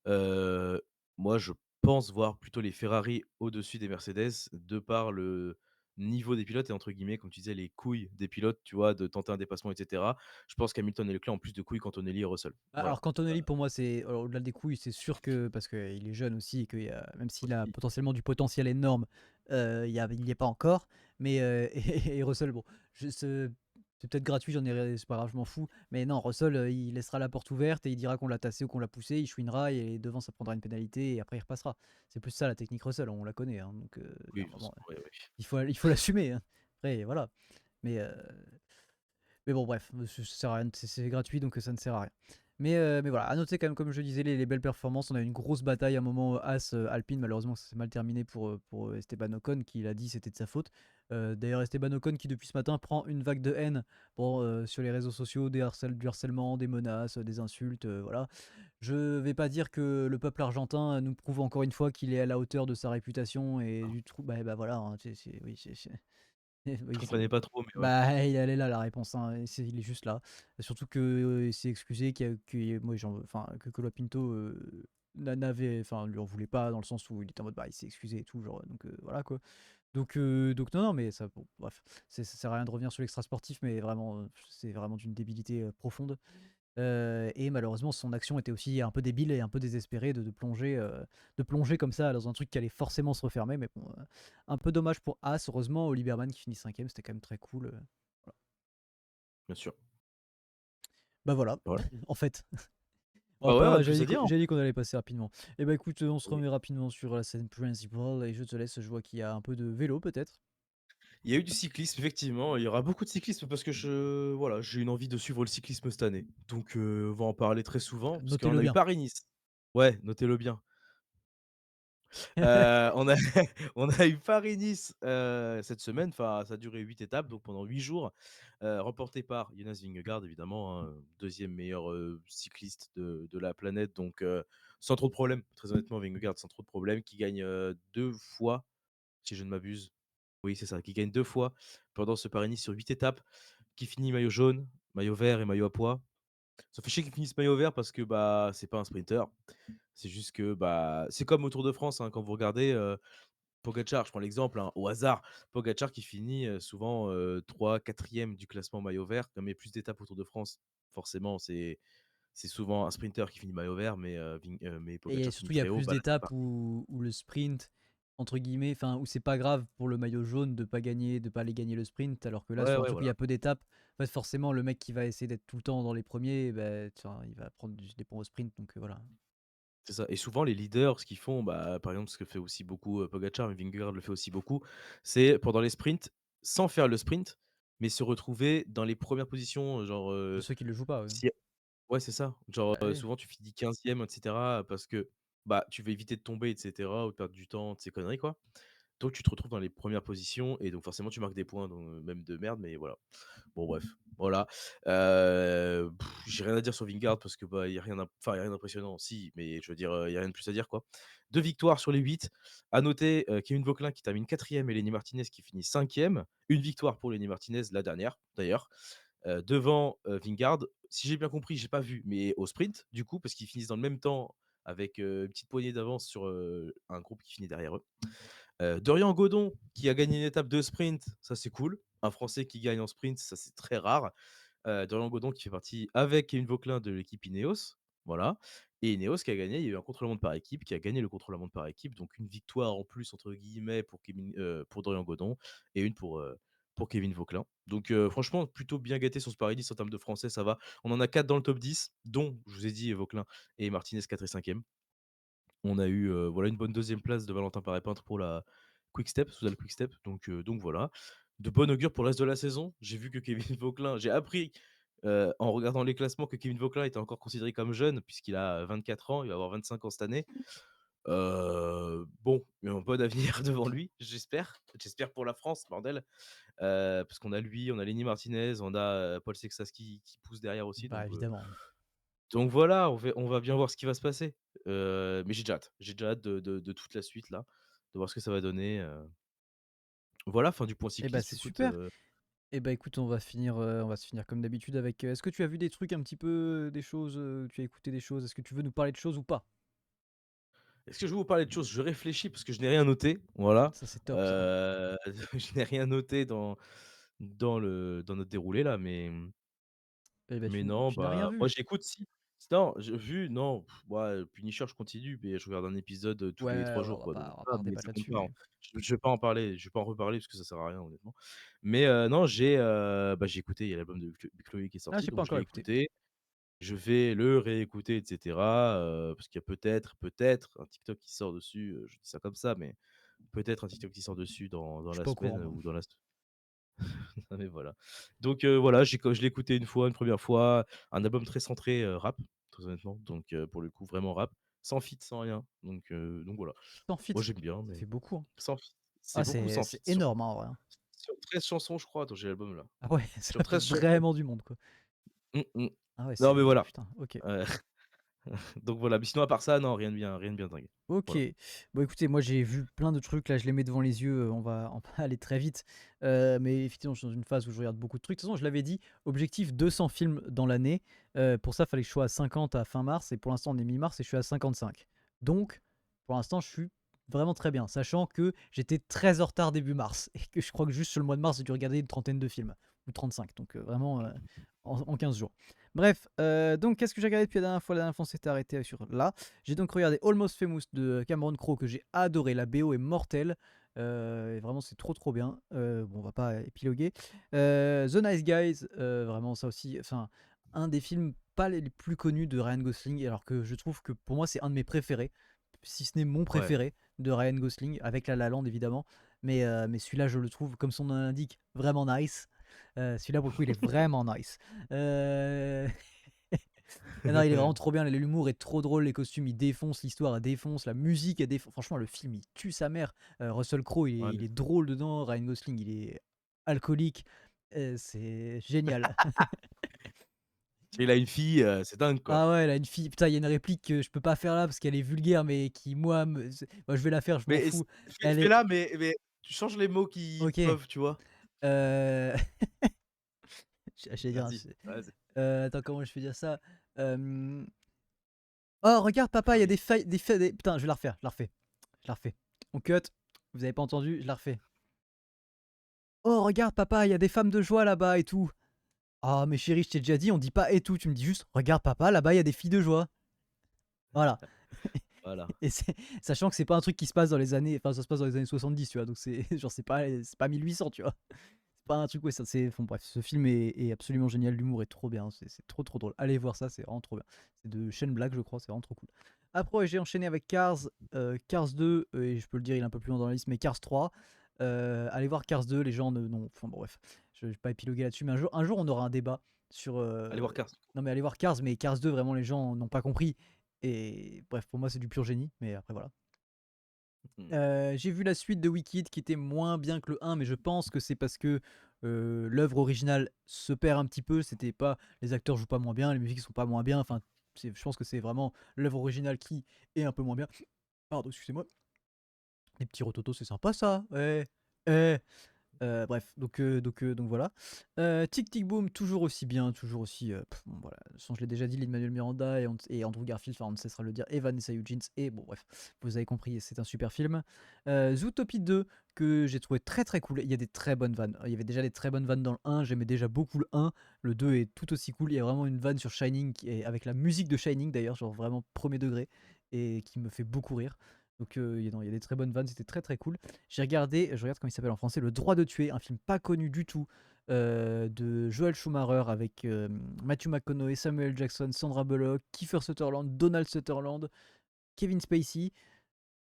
Heu, Moi, je pense voir plutôt les Ferrari au-dessus des Mercedes, de par le niveau des pilotes et entre guillemets, comme tu disais, «les couilles» des pilotes, tu vois? De tenter un dépassement et cetera. Je pense qu'Hamilton et Leclerc ont plus de couilles qu'Antonelli et Russell. Bah, Voilà. alors Cantonelli pour moi c'est alors au-delà des couilles, c'est sûr que parce qu'il est jeune aussi et que même s'il a Aussi. potentiellement du potentiel énorme, il y est pas encore. Mais et Russell bon, je c'est peut-être gratuit, j'en ai rien c'est pas grave, je m'en fous. Mais non, Russell, il laissera la porte ouverte et il dira qu'on l'a tassé ou qu'on l'a poussé, il chouinera et devant ça prendra une pénalité et après il repassera. C'est plus ça la technique Russell, on la connaît, hein, donc il y Oui, a un de toute façon, moment, oui, oui. il faut l'assumer, hein. Après voilà. Mais mais bon, bref, ça sert à rien, c'est gratuit donc ça ne sert à rien. Mais voilà, à noter quand même, comme je disais, les belles performances. On a eu une grosse bataille à un moment, As Alpine, malheureusement, ça s'est mal terminé pour Esteban Ocon, qui l'a dit c'était de sa faute. D'ailleurs, Esteban Ocon qui, depuis ce matin, prend une vague de haine bon, sur les réseaux sociaux, du harcèlement, des menaces, des insultes, voilà. Je vais pas dire que le peuple argentin nous prouve encore une fois qu'il est à la hauteur de sa réputation et du trou. Bah voilà, hein, oui, Je oui, comprenais pas trop, mais ouais. bah, elle est là la réponse, hein, et il est juste là. Surtout que, il s'est excusé moi enfin, que Colapinto, enfin, lui en voulait pas dans le sens où il était en mode, bah, il s'est excusé et tout, genre, donc voilà quoi. Donc non, non, mais ça bon, bref, ça sert à rien de revenir sur l'extra sportif, mais vraiment, c'est vraiment d'une débilité, profonde. Et malheureusement, son action était aussi un peu débile et un peu désespérée de plonger comme ça dans un truc qui allait forcément se refermer. Mais bon, un peu dommage pour As. Heureusement, Oliver Berman qui finit cinquième, c'était quand même très cool. Voilà. Bien sûr. Bah voilà, Voilà. en fait. On va Bah, ouais, rien pas, de plus à dire, hein. j'ai dit qu'on allait passer rapidement. Et bah écoute, on se Oui. remet rapidement sur la scène principale et je te laisse. Je vois qu'il y a un peu de vélo peut-être. Il y a eu du cyclisme, effectivement, il y aura beaucoup de cyclisme parce que voilà, j'ai une envie de suivre le cyclisme cette année. Donc, on va en parler très souvent parce qu'on Notez-le a eu bien. Paris-Nice. Ouais, notez-le bien. On a on a eu Paris-Nice, cette semaine, enfin, ça a duré 8 étapes, donc pendant 8 jours, remporté par Jonas Vingegaard évidemment, hein, 2e meilleur, cycliste de la planète, donc sans trop de problèmes. Très honnêtement, Vingegaard sans trop de problèmes, qui gagne, 2 fois, si je ne m'abuse. Oui, c'est ça, qui gagne 2 fois pendant ce Paris-Nice sur 8 étapes, qui finit maillot jaune, maillot vert et maillot à pois. Ça fait chier qu'il finisse maillot vert parce que, bah, c'est pas un sprinter. C'est juste que, bah, c'est comme au Tour de France, hein, quand vous regardez, Pogačar, je prends l'exemple, hein, au hasard, Pogačar qui finit, souvent, 3-4e du classement maillot vert, comme il y a plus d'étapes au Tour de France, forcément, c'est souvent un sprinter qui finit maillot vert, mais Et Pogačar finit surtout, il y a très haut, plus bah, là, c'est d'étapes pas où le sprint, entre guillemets, enfin, où c'est pas grave pour le maillot jaune de pas gagner, de pas aller gagner le sprint, alors que là, ouais, sur un ouais, truc où il y voilà, a peu d'étapes, en fait, forcément, le mec qui va essayer d'être tout le temps dans les premiers, bah, tiens, il va prendre des points au sprint, donc voilà. c'est ça et souvent les leaders, ce qu'ils font, bah, par exemple, ce que fait aussi beaucoup, Pogačar, mais Vingegaard le fait aussi beaucoup, c'est pendant les sprints, sans faire le sprint, mais se retrouver dans les premières positions, genre, De ceux qui le jouent pas, ouais. si ouais, c'est ça. Genre, Bah oui. souvent tu finis 15e et cetera, parce que, bah, tu veux éviter de tomber et cetera ou de perdre du temps, de ces conneries, quoi. Donc tu te retrouves dans les premières positions et donc forcément tu marques des points, donc même de merde, mais voilà. Bon bref, voilà. J'ai rien à dire sur Vingegaard parce que, bah, il y a rien enfin, il y a rien d'impressionnant, si, mais je veux dire, il y a rien de plus à dire, quoi. 2 victoires sur les 8. À noter, Kevin Vauquelin qui termine 4e et Lenny Martinez qui finit 5e. Une victoire pour Lenny Martinez, la dernière, d'ailleurs, devant, Vingegaard. Si j'ai bien compris, j'ai pas vu, mais au sprint, du coup, parce qu'ils finissent dans le même temps avec, une petite poignée d'avance sur, un groupe qui finit derrière eux. Dorian Godon qui a gagné une étape de sprint, ça c'est cool. Un Français qui gagne en sprint, ça c'est très rare. Dorian Godon qui fait partie avec Kevin Vauquelin de l'équipe Ineos. Voilà. Et Ineos qui a gagné, il y a eu un contre-la-montre par équipe, qui a gagné le contre-la-montre par équipe, donc une victoire en plus entre guillemets pour Dorian Godon et une pour Kevin Vauquelin. Donc franchement, plutôt bien gâté sur ce Paris-Nice en termes de français, ça va. On en a 4 dans le top 10, dont, je vous ai dit, Vauquelin et Martinez 4 et 5e. On a eu voilà une bonne deuxième place de Valentin Paré-Peintre pour la Quick Step, Soudal Quick Step. Donc voilà. De bon augure pour le reste de la saison. J'ai vu que Kevin Vauquelin, j'ai appris en regardant les classements que Kevin Vauquelin était encore considéré comme jeune, puisqu'il a 24 ans, il va avoir 25 ans cette année. Bon, il a un bon avenir devant lui, j'espère. J'espère pour la France, bordel. Parce qu'on a lui, on a Lenny Martinez, on a Paul Sexas qui pousse derrière aussi. Bah, évidemment. Donc voilà, on va bien voir ce qui va se passer. Mais j'ai déjà hâte. J'ai déjà hâte de toute la suite là, de voir ce que ça va donner. Voilà, fin du point Et bah, cycliste. c'est Écoute, super. Et bah, écoute, on va se finir comme d'habitude avec, est-ce que tu as vu des trucs un petit peu, des choses, tu as écouté des choses? Est-ce que tu veux nous parler de choses ou pas? est-ce que je vais vous parler de choses? Je réfléchis parce que je n'ai rien noté. Voilà. Ça, c'est top ça. Je n'ai rien noté dans notre déroulé là, Et bah, mais tu non, tu n'as rien bah, moi vu? j'écoute si. Non, j'ai vu, non, ouais, Punisher, je continue, mais je regarde un épisode tous Ouais, les 3 ouais, jours, quoi. Donc on va pas voilà, mais redébattre ça compte là-dessus, pas, hein. mais Je vais pas en parler, je vais pas en reparler parce que ça sert à rien, honnêtement. Mais non, bah, j'ai écouté, il y a l'album de Chloé qui est ah, sorti, j'ai pas donc je encore l'ai écouté. écouté. Je vais le réécouter, et cetera, parce qu'il y a peut-être un TikTok qui sort dessus, je dis ça comme ça, mais peut-être un TikTok qui sort dessus dans Je suis la pas au courant, semaine moi. ou dans la mais voilà. Donc voilà, je l'ai écouté une première fois, un album très centré, rap, très honnêtement, donc pour le coup vraiment rap, sans feat, sans rien, donc voilà. Sans feat, Moi j'aime bien, ça mais fait beaucoup, hein. sans feat. C'est Ah, beaucoup sans c'est feat énorme, hein, en vrai, hein. sur 13 chansons, je crois. Attends, j'ai l'album là. Ah ouais, Sur ça fait 13 chansons. vraiment du monde, quoi. Mmh mh. Ah ouais, Non mais c'est voilà, putain, OK. heu, donc voilà, mais sinon à part ça, non, rien de bien dingue. OK. Voilà. Bon, écoutez, moi, j'ai vu plein de trucs, là, je les mets devant les yeux, on va aller très vite. Mais effectivement, je suis dans une phase où je regarde beaucoup de trucs. De toute façon, je l'avais dit, objectif 200 films dans l'année. Pour ça, il fallait que je sois à 50 à fin mars et pour l'instant, on est mi-mars et je suis à 55. Donc, pour l'instant, je suis vraiment très bien, sachant que j'étais très en retard début mars et que je crois que juste sur le mois de mars, j'ai dû regarder une trentaine de films ou 35, donc vraiment, en 15 jours. Bref, donc qu'est-ce que j'ai regardé depuis la dernière fois? La dernière fois, on s'était arrêté sur là. J'ai donc regardé Almost Famous de Cameron Crowe que j'ai adoré. La BO est mortelle. Et vraiment, c'est trop trop bien. Bon, on va pas épiloguer. The Nice Guys, vraiment ça aussi. Enfin, un des films pas les plus connus de Ryan Gosling, alors que je trouve que pour moi, c'est un de mes préférés, si ce n'est mon Ouais. préféré de Ryan Gosling, avec La La Land évidemment. Mais celui-là, je le trouve, comme son nom l'indique, vraiment nice. Celui-là, pour le coup, il est vraiment nice. Euh, Ah non, il est vraiment trop bien, l'humour est trop drôle, les costumes ils défoncent, l'histoire elle défonce, la musique elle défonce. Franchement, le film il tue sa mère. Russell Crowe Ouais. il est drôle dedans, Ryan Gosling il est alcoolique. C'est génial. Il a une fille, c'est dingue quoi. Ah ouais, elle a une fille. Putain, il y a une réplique que je peux pas faire là parce qu'elle est vulgaire, mais qui, moi, moi, je vais la faire, je m'en Mais fous. Elle est. fais-la, mais tu changes les mots qui Ok. peuvent, tu vois? Euh... J'allais dire. Vas-y, vas-y. Attends, comment je vais dire ça? Euh, Oh, regarde, papa, il y a Allez. des failles. Putain, je vais la refaire, je la refais. Je la refais. On cut. Vous avez pas entendu, je la refais. Oh, regarde, papa, il y a des femmes de joie là-bas et tout. Ah, mais chérie, je t'ai déjà dit, on dit pas et tout. Tu me dis juste, regarde, papa, là-bas, il y a des filles de joie. Voilà. Voilà. Et sachant que c'est pas un truc qui se passe dans les années. Enfin, ça se passe dans les années 70, tu vois. Donc, c'est genre, c'est pas 1800, tu vois. C'est pas un truc, ouais, ça, c'est. Bon, bref, ce film est absolument génial. L'humour est trop bien. C'est trop, trop drôle. Allez voir ça, c'est vraiment trop bien. C'est de Shane Black, je crois. C'est vraiment trop cool. Après, ouais, j'ai enchaîné avec Cars. Cars 2, et je peux le dire, il est un peu plus loin dans la liste, mais Cars 3. Allez voir Cars 2, les gens ne. Non, enfin, bon, bref. Je vais pas épiloguer là-dessus, mais un jour, on aura un débat sur. Allez voir Cars. Non, mais allez voir Cars, mais Cars 2, vraiment, les gens n'ont pas compris. Et bref, pour moi, c'est du pur génie, mais après, voilà. Mmh. J'ai vu la suite de Wicked qui était moins bien que le 1, mais je pense que c'est parce que l'œuvre originale se perd un petit peu. C'était pas, les acteurs jouent pas moins bien, les musiques sont pas moins bien. Enfin, je pense que c'est vraiment l'œuvre originale qui est un peu moins bien. Pardon, excusez-moi. Les petits rototos, c'est sympa ça. Ouais. Eh. Bref, donc voilà. Tic Tic Boom, toujours aussi bien, toujours aussi, bon voilà, de toute façon je l'ai déjà dit, Lin-Manuel Miranda et Andrew Garfield, enfin on ne cessera de le dire, et Vanessa Hudgens et bon bref, vous avez compris, c'est un super film. Zootopie 2 que j'ai trouvé très très cool, il y a des très bonnes vannes. Il y avait déjà des très bonnes vannes dans le 1, j'aimais déjà beaucoup le 1, le 2 est tout aussi cool, il y a vraiment une vanne sur Shining qui est avec la musique de Shining d'ailleurs, genre vraiment premier degré et qui me fait beaucoup rire. Donc il y a non, il y a des très bonnes vannes, c'était très très cool. J'ai regardé, je regarde comment il s'appelle en français, Le Droit de tuer, un film pas connu du tout de Joel Schumacher avec Matthew McConaughey, Samuel Jackson, Sandra Bullock, Kiefer Sutherland, Donald Sutherland, Kevin Spacey.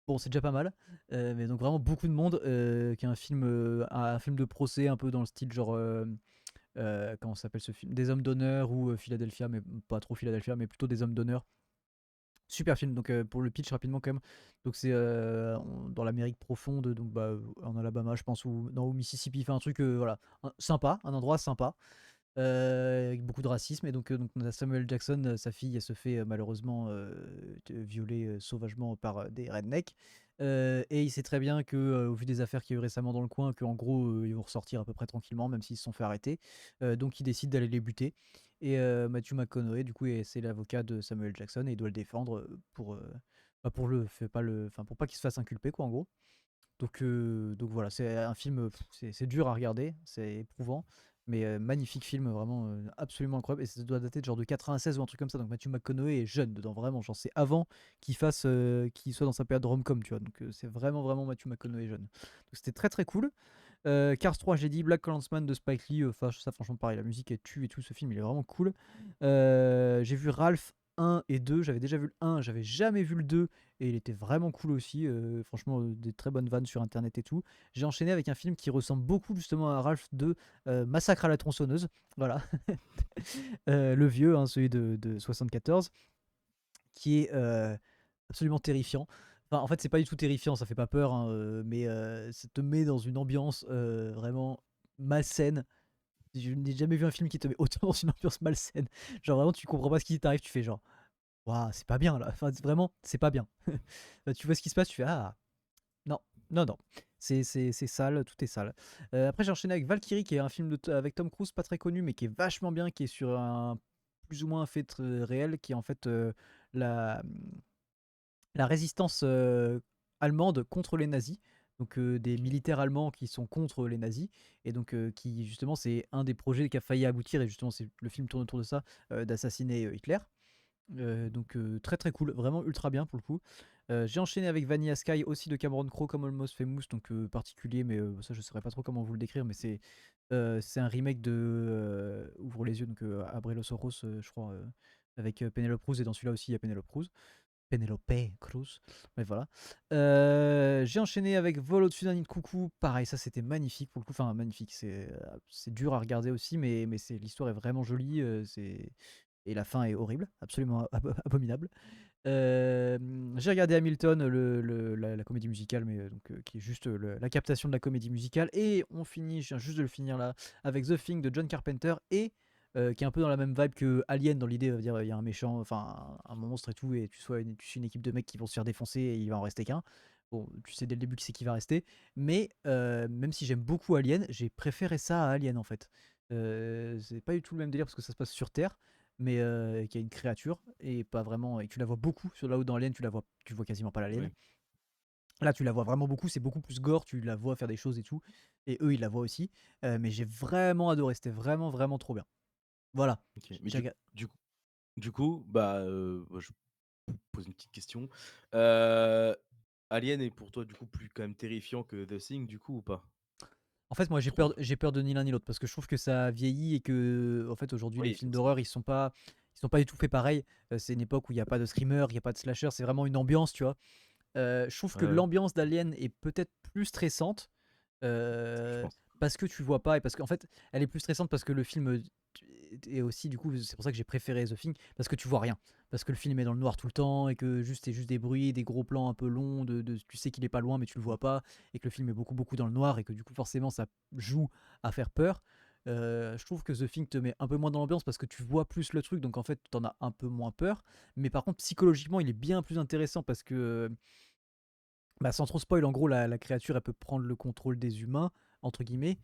Bon, c'est déjà pas mal, mais donc vraiment beaucoup de monde, qui est un film de procès un peu dans le style genre, comment ça s'appelle ce film? Des hommes d'honneur ou Philadelphia, mais pas trop Philadelphia, mais plutôt des hommes d'honneur. Super film, donc pour le pitch rapidement quand même. Donc c'est dans l'Amérique profonde, donc bah, en Alabama je pense, ou non, au Mississippi, enfin un truc voilà, sympa, un endroit sympa, avec beaucoup de racisme. Et donc on a Samuel Jackson, sa fille, elle se fait malheureusement violer sauvagement par des rednecks. Et il sait très bien que, au vu des affaires qu'il y a eu récemment dans le coin, qu'en gros ils vont ressortir à peu près tranquillement, même s'ils se sont fait arrêter. Donc il décide d'aller les buter. Et Matthew McConaughey, du coup, c'est l'avocat de Samuel Jackson et il doit le défendre pour pour pas qu'il se fasse inculper, quoi, en gros. Donc voilà, c'est un film, c'est dur à regarder, c'est éprouvant, mais magnifique film, vraiment absolument incroyable. Et ça doit dater de genre de 96 ou un truc comme ça. Donc Matthew McConaughey est jeune dedans, vraiment. Genre c'est avant qu'il soit dans sa période rom-com, tu vois. Donc c'est vraiment, vraiment Matthew McConaughey jeune. Donc c'était très très cool. Cars 3, j'ai dit, Black Clansman de Spike Lee, ça franchement pareil, la musique est tue et tout, ce film il est vraiment cool. J'ai vu Ralph 1 et 2, j'avais déjà vu le 1, j'avais jamais vu le 2 et il était vraiment cool aussi, franchement des très bonnes vannes sur internet et tout. J'ai enchaîné avec un film qui ressemble beaucoup justement à Ralph 2, Massacre à la tronçonneuse, voilà. Le vieux, hein, celui de 74, qui est absolument terrifiant. Enfin, en fait, c'est pas du tout terrifiant, ça fait pas peur, hein, mais ça te met dans une ambiance vraiment malsaine. Je n'ai jamais vu un film qui te met autant dans une ambiance malsaine. Genre vraiment, tu comprends pas ce qui t'arrive, tu fais genre, waouh, c'est pas bien là. Enfin, vraiment, c'est pas bien. Tu vois ce qui se passe, tu fais ah, non, non, non. C'est sale, tout est sale. Après, j'ai enchaîné avec Valkyrie, qui est un film avec Tom Cruise, pas très connu, mais qui est vachement bien, qui est sur un plus ou moins un fait réel, qui est en fait la, la résistance allemande contre les nazis. Donc des militaires allemands qui sont contre les nazis. Et donc qui justement c'est un des projets qui a failli aboutir. Et justement le film tourne autour de ça, d'assassiner Hitler. Donc très très cool, vraiment ultra bien pour le coup. J'ai enchaîné avec Vanilla Sky aussi de Cameron Crowe comme Almost Famous, donc particulier, mais ça je saurais pas trop comment vous le décrire, mais c'est un remake de Ouvre les yeux, donc Abrelo Soros, je crois, avec Penelope Cruz, et dans celui-là aussi il y a Penelope Cruz. Penelope Cruz, mais voilà. J'ai enchaîné avec Vol au-dessus d'un nid de coucou, pareil, ça c'était magnifique pour le coup, enfin magnifique, c'est dur à regarder aussi, mais l'histoire est vraiment jolie, et la fin est horrible, absolument abominable. J'ai regardé Hamilton, la comédie musicale, mais qui est juste la captation de la comédie musicale. Et on finit, je viens juste de le finir là, avec The Thing de John Carpenter, et qui est un peu dans la même vibe que Alien, dans l'idée, dire il y a un méchant, enfin un monstre et tout, et tu suis une équipe de mecs qui vont se faire défoncer et il va en rester qu'un. Bon, tu sais dès le début qui c'est qui va rester, mais même si j'aime beaucoup Alien, j'ai préféré ça à Alien en fait. C'est pas du tout le même délire parce que ça se passe sur Terre, mais qui a une créature et pas vraiment, et tu la vois beaucoup sur là où dans Alien tu vois quasiment pas l'alien. Oui. Là tu la vois vraiment beaucoup, c'est beaucoup plus gore, tu la vois faire des choses et tout, et eux ils la voient aussi. Mais j'ai vraiment adoré, c'était vraiment vraiment trop bien. Voilà. OK. Mais J'ai rega- du coup bah, je pose une petite question. Heu, Alien est pour toi, du coup, plus quand même terrifiant que The Thing, du coup, ou pas? En fait, moi Tu trouves? j'ai peur de ni l'un ni l'autre parce que je trouve que ça vieillit et que en fait aujourd'hui les Oui, films forcément. d'horreur ils sont pas du tout faits pareil. C'est une époque où il y a pas de screamer, il y a pas de slasher, c'est vraiment une ambiance, tu vois. Je trouve que Ouais, ouais, l'ambiance d'Alien est peut-être plus stressante, je euh, pense. parce que tu vois pas, et parce qu'en fait elle est plus stressante parce que le film est aussi, du coup c'est pour ça que j'ai préféré The Thing, parce que tu vois rien, parce que le film est dans le noir tout le temps et que c'est juste des bruits, des gros plans un peu longs, tu sais qu'il est pas loin mais tu le vois pas, et que le film est beaucoup beaucoup dans le noir et que du coup forcément ça joue à faire peur. Je trouve que The Thing te met un peu moins dans l'ambiance parce que tu vois plus le truc, donc en fait t'en as un peu moins peur, mais par contre psychologiquement il est bien plus intéressant parce que bah, sans trop spoil, en gros, la créature, elle peut prendre le contrôle des humains, entre guillemets.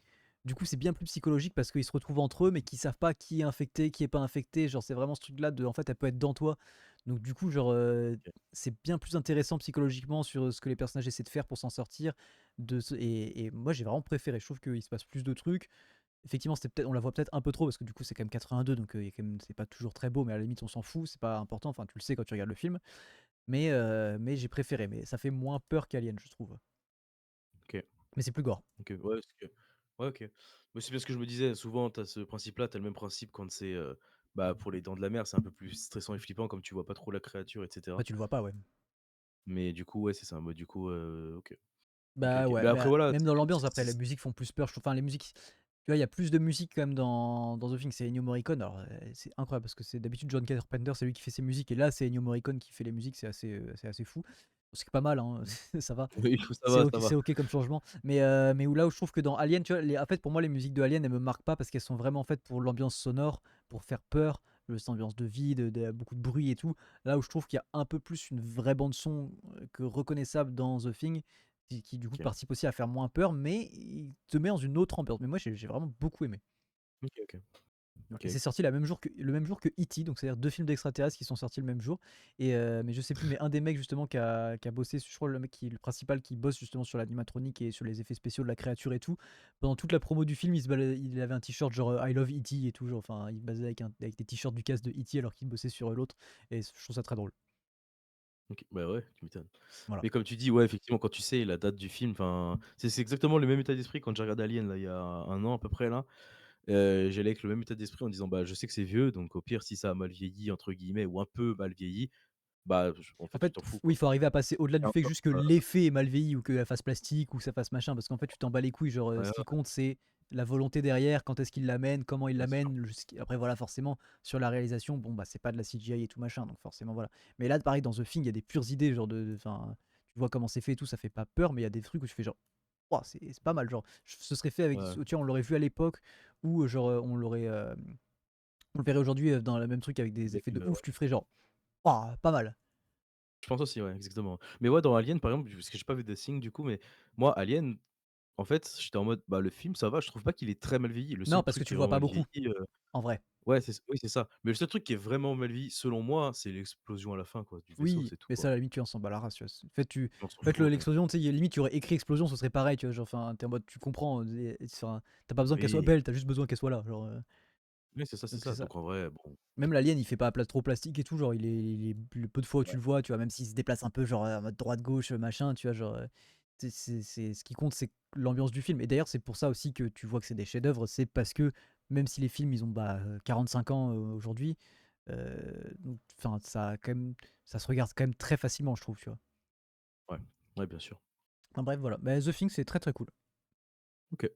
Du coup, c'est bien plus psychologique parce qu'ils se retrouvent entre eux, mais qu'ils savent pas qui est infecté, qui est pas infecté. Genre, c'est vraiment ce truc-là de, en fait, elle peut être dans toi. Donc, du coup, genre, OK. c'est bien plus intéressant psychologiquement sur ce que les personnages essaient de faire pour s'en sortir. Et moi, j'ai vraiment préféré. Je trouve qu'il se passe plus de trucs. Effectivement, on la voit peut-être un peu trop parce que du coup, c'est quand même 82, donc il y a quand même, c'est pas toujours très beau, mais à la limite, on s'en fout. C'est pas important. Enfin, tu le sais quand tu regardes le film. Mais j'ai préféré. Mais ça fait moins peur qu'Alien, je trouve. OK. Mais c'est plus gore. OK. Ouais, parce que ouais, OK. Mais c'est parce que je me disais, souvent, tu as ce principe-là, tu as le même principe quand c'est, bah, pour les Dents de la Mer, c'est un peu plus stressant et flippant comme tu vois pas trop la créature et Bah, cetera. tu le vois pas, ouais. Mais du coup, ouais, c'est ça. Bah, du coup, OK. OK, Bah OK. ouais, Mais après bah, voilà, même dans l'ambiance, après, les c'est musiques font plus peur. Enfin, les musiques, tu vois, il y a plus de musique quand même dans The Thing. C'est Ennio Morricone. Alors, c'est incroyable parce que c'est d'habitude John Carpenter, c'est lui qui fait ses musiques. Et là, c'est Ennio Morricone qui fait les musiques. C'est assez fou. C'est pas mal, hein, Mmh. ça va. Oui, ça va, ça C'est va. ok comme changement. Mais où là où je trouve que dans Alien, tu vois, en fait, pour moi, les musiques de Alien, elles me marquent pas parce qu'elles sont vraiment faites pour l'ambiance sonore, pour faire peur, cette ambiance de vide, beaucoup de bruit et tout. Là où je trouve qu'il y a un peu plus une vraie bande son que reconnaissable dans The Thing, qui du coup OK. participe aussi à faire moins peur, mais il te met dans une autre ambiance. Mais moi, j'ai vraiment beaucoup aimé. OK, OK. Et c'est OK. sorti le même jour que E.T., donc c'est-à-dire deux films d'extraterrestres qui sont sortis le même jour. Mais je sais plus, mais un des mecs justement qui a bossé, je crois le mec le principal qui bosse justement sur l'animatronique et sur les effets spéciaux de la créature et tout, pendant toute la promo du film, il avait un t-shirt genre I love E.T. et tout, genre, enfin il basait avec des t-shirts du cast de E.T. alors qu'il bossait sur l'autre, et je trouve ça très drôle. OK. Bah, ouais, tu m'étonnes. Voilà. Mais comme tu dis, ouais, effectivement, quand tu sais la date du film, enfin, c'est exactement le même état d'esprit quand j'ai regardé Alien, là, il y a 1 an à peu près, là. J'allais avec le même état d'esprit en disant: «Bah, je sais que c'est vieux, donc au pire, si ça a mal vieilli, entre guillemets, ou un peu mal vieilli, bah, en En fait, tu fait, t'en fous, oui, il quoi». faut arriver à passer au-delà Et du fait que encore, juste que l'effet est mal vieilli ou qu'elle fasse plastique ou que ça fasse machin, parce qu'en fait, tu t'en bats les couilles. Genre, ouais, ce qui ouais, compte, c'est la volonté derrière, quand est-ce qu'il l'amène, comment il bien sûr. l'amène. Après, voilà, forcément, sur la réalisation, bon, bah, c'est pas de la CGI et tout machin, donc forcément, voilà. Mais là, pareil, dans The Thing, il y a des pures idées, genre enfin, tu vois comment c'est fait et tout, ça fait pas peur, mais il y a des trucs où tu fais genre, ouah, c'est pas mal. Genre, ce serait fait avec, Ouais, tu vois, on l'aurait vu à l'époque, ou genre, on le verrait aujourd'hui dans le même truc avec des avec, effets de ouf, ouais. tu ferais genre, ouah, pas mal. Je pense aussi, ouais, exactement. Mais ouais, dans Alien, par exemple, parce que j'ai pas vu The Thing, du coup, mais moi, Alien, en fait, j'étais en mode: «Bah, le film, ça va, je trouve pas qu'il est très mal vieilli». Le Non, seul parce que truc tu qui est le vois vraiment pas mal beaucoup, vieilli, en vrai. ouais, oui, c'est ça. Mais le seul truc qui est vraiment mal vieilli, selon moi, c'est l'explosion à la fin, quoi, du vaisseau, Oui, c'est tout, mais ça, à quoi. la limite, tu en s'en bats la race, tu vois. On s'en En fait, fout un peu. l'explosion, tu sais, limite, tu aurais écrit explosion, ce serait pareil, tu vois. Genre, enfin, t'es en mode, tu comprends. Enfin, t'as pas besoin qu'elle soit Oui, belle, t'as juste besoin qu'elle soit là. Genre, oui, c'est ça, c'est donc c'est ça. ça. Donc en vrai, bon, Même l'alien, il fait pas trop plastique et tout. Genre, le peu de fois où tu ouais, le vois, tu vois, même s'il se déplace un peu, genre, en mode droite-gauche, machin, tu vois, genre, ce qui compte, c'est l'ambiance du film. Et d'ailleurs, c'est pour ça aussi que tu vois que c'est des chefs-d'œuvre. C'est parce que même si les films, ils ont 45 ans aujourd'hui, enfin, ça se regarde quand même très facilement, je trouve, tu vois. ouais, ouais, bien sûr. Enfin, bref, voilà. Mais The Thing, c'est très très cool. OK.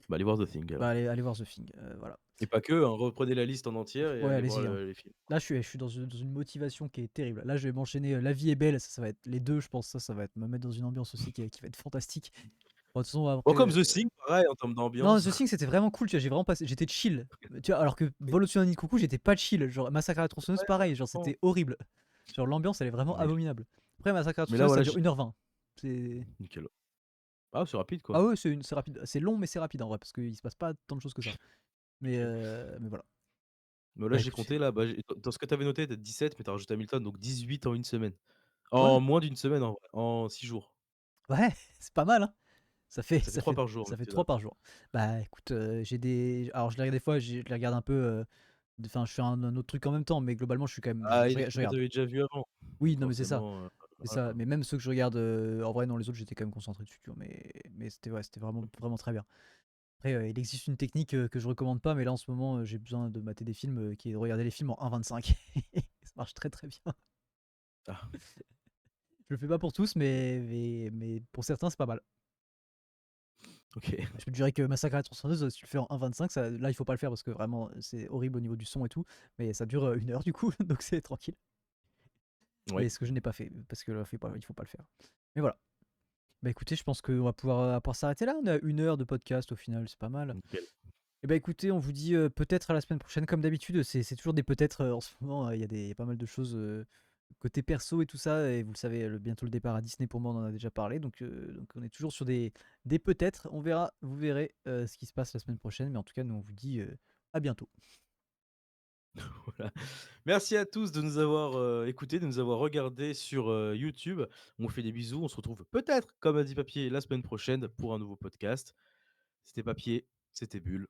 Bah, allez voir The Thing, Bah, alors. allez voir The Thing, voilà. Et pas que, hein, reprenez la liste en entière et Ouais, allez voir allez-y, hein. les films, Là, quoi. je suis dans une motivation qui est terrible. Là, je vais m'enchaîner, La vie est belle, ça va être les 2, je pense. Ça va être me mettre dans une ambiance aussi qui va être fantastique. Bon, de toute façon, Bon, après, comme The Thing, pareil, en termes non, d'ambiance. The Thing, c'était vraiment cool, tu vois? J'ai vraiment passé j'étais chill, tu vois? Alors que Vol au-dessus d'un nid de coucou, j'étais pas chill. Genre, Massacre à la tronçonneuse, Ouais, pareil, genre, franchement, c'était horrible. Genre, l'ambiance, elle est vraiment mais abominable. Après, Massacre à la mais là, tronçonneuse, ça voilà, dure 1h20. C'est nickel. Ah, c'est rapide, Ah quoi. ouais, c'est rapide. C'est long, mais c'est rapide, en vrai, parce qu'il se passe pas tant de choses que ça. OK. Mais voilà. Mais là, Bah, j'ai écoute, compté, là, bah, dans ce que tu avais noté, tu as 17, mais tu as rajouté Hamilton, donc 18 en 1 semaine. ouais, En moins d'une semaine, en vrai, en 6 jours. ouais, c'est pas mal, hein. Ça fait 3 par jour, Ça là, fait c'est 3 là. par jour. Bah, écoute, alors je les regarde des fois, je les regarde un peu, enfin, je fais un autre truc en même temps, mais globalement, je suis quand même Ah, il y a des je trucs que tu regarde. avais déjà vus avant, Oui, donc non, mais c'est ça, forcément, c'est voilà, ça. quoi. Mais même ceux que je regarde, en vrai, non, les autres, j'étais quand même concentré dessus, tu vois? Mais c'était, ouais, c'était vraiment OK. vraiment très bien. Après, il existe une technique, que je recommande pas, mais là, en ce moment, j'ai besoin de mater des films, qui est de regarder les films en 1,25. Ça marche très, très bien. Ah, Je le fais pas pour tous, mais pour certains, c'est pas mal. OK. Je peux te jurer que Massacre à la tronçonneuse, si tu le fais en 1,25, là, il faut pas le faire parce que vraiment, c'est horrible au niveau du son et tout. Mais ça dure 1 heure du coup, donc c'est tranquille. Ouais, Mais ce que je n'ai pas fait, parce que il faut pas le faire. Mais voilà. Bah écoutez, je pense qu'on va pouvoir s'arrêter là. On a 1 heure de podcast au final, c'est pas mal. nickel. Et bah écoutez, on vous dit peut-être à la semaine prochaine. Comme d'habitude, c'est toujours des peut-être en ce moment. Il y a pas mal de choses. côté perso et tout ça et vous le savez, bientôt le départ à Disney pour moi, on en a déjà parlé donc on est toujours sur des peut-être. On verra, vous verrez, ce qui se passe la semaine prochaine, mais en tout cas, nous on vous dit, à bientôt. Voilà. Merci à tous de nous avoir, écoutés, de nous avoir regardés sur, YouTube. On vous fait des bisous. On se retrouve peut-être, comme a dit Papier, la semaine prochaine pour un nouveau podcast. C'était Papier, c'était Bulle.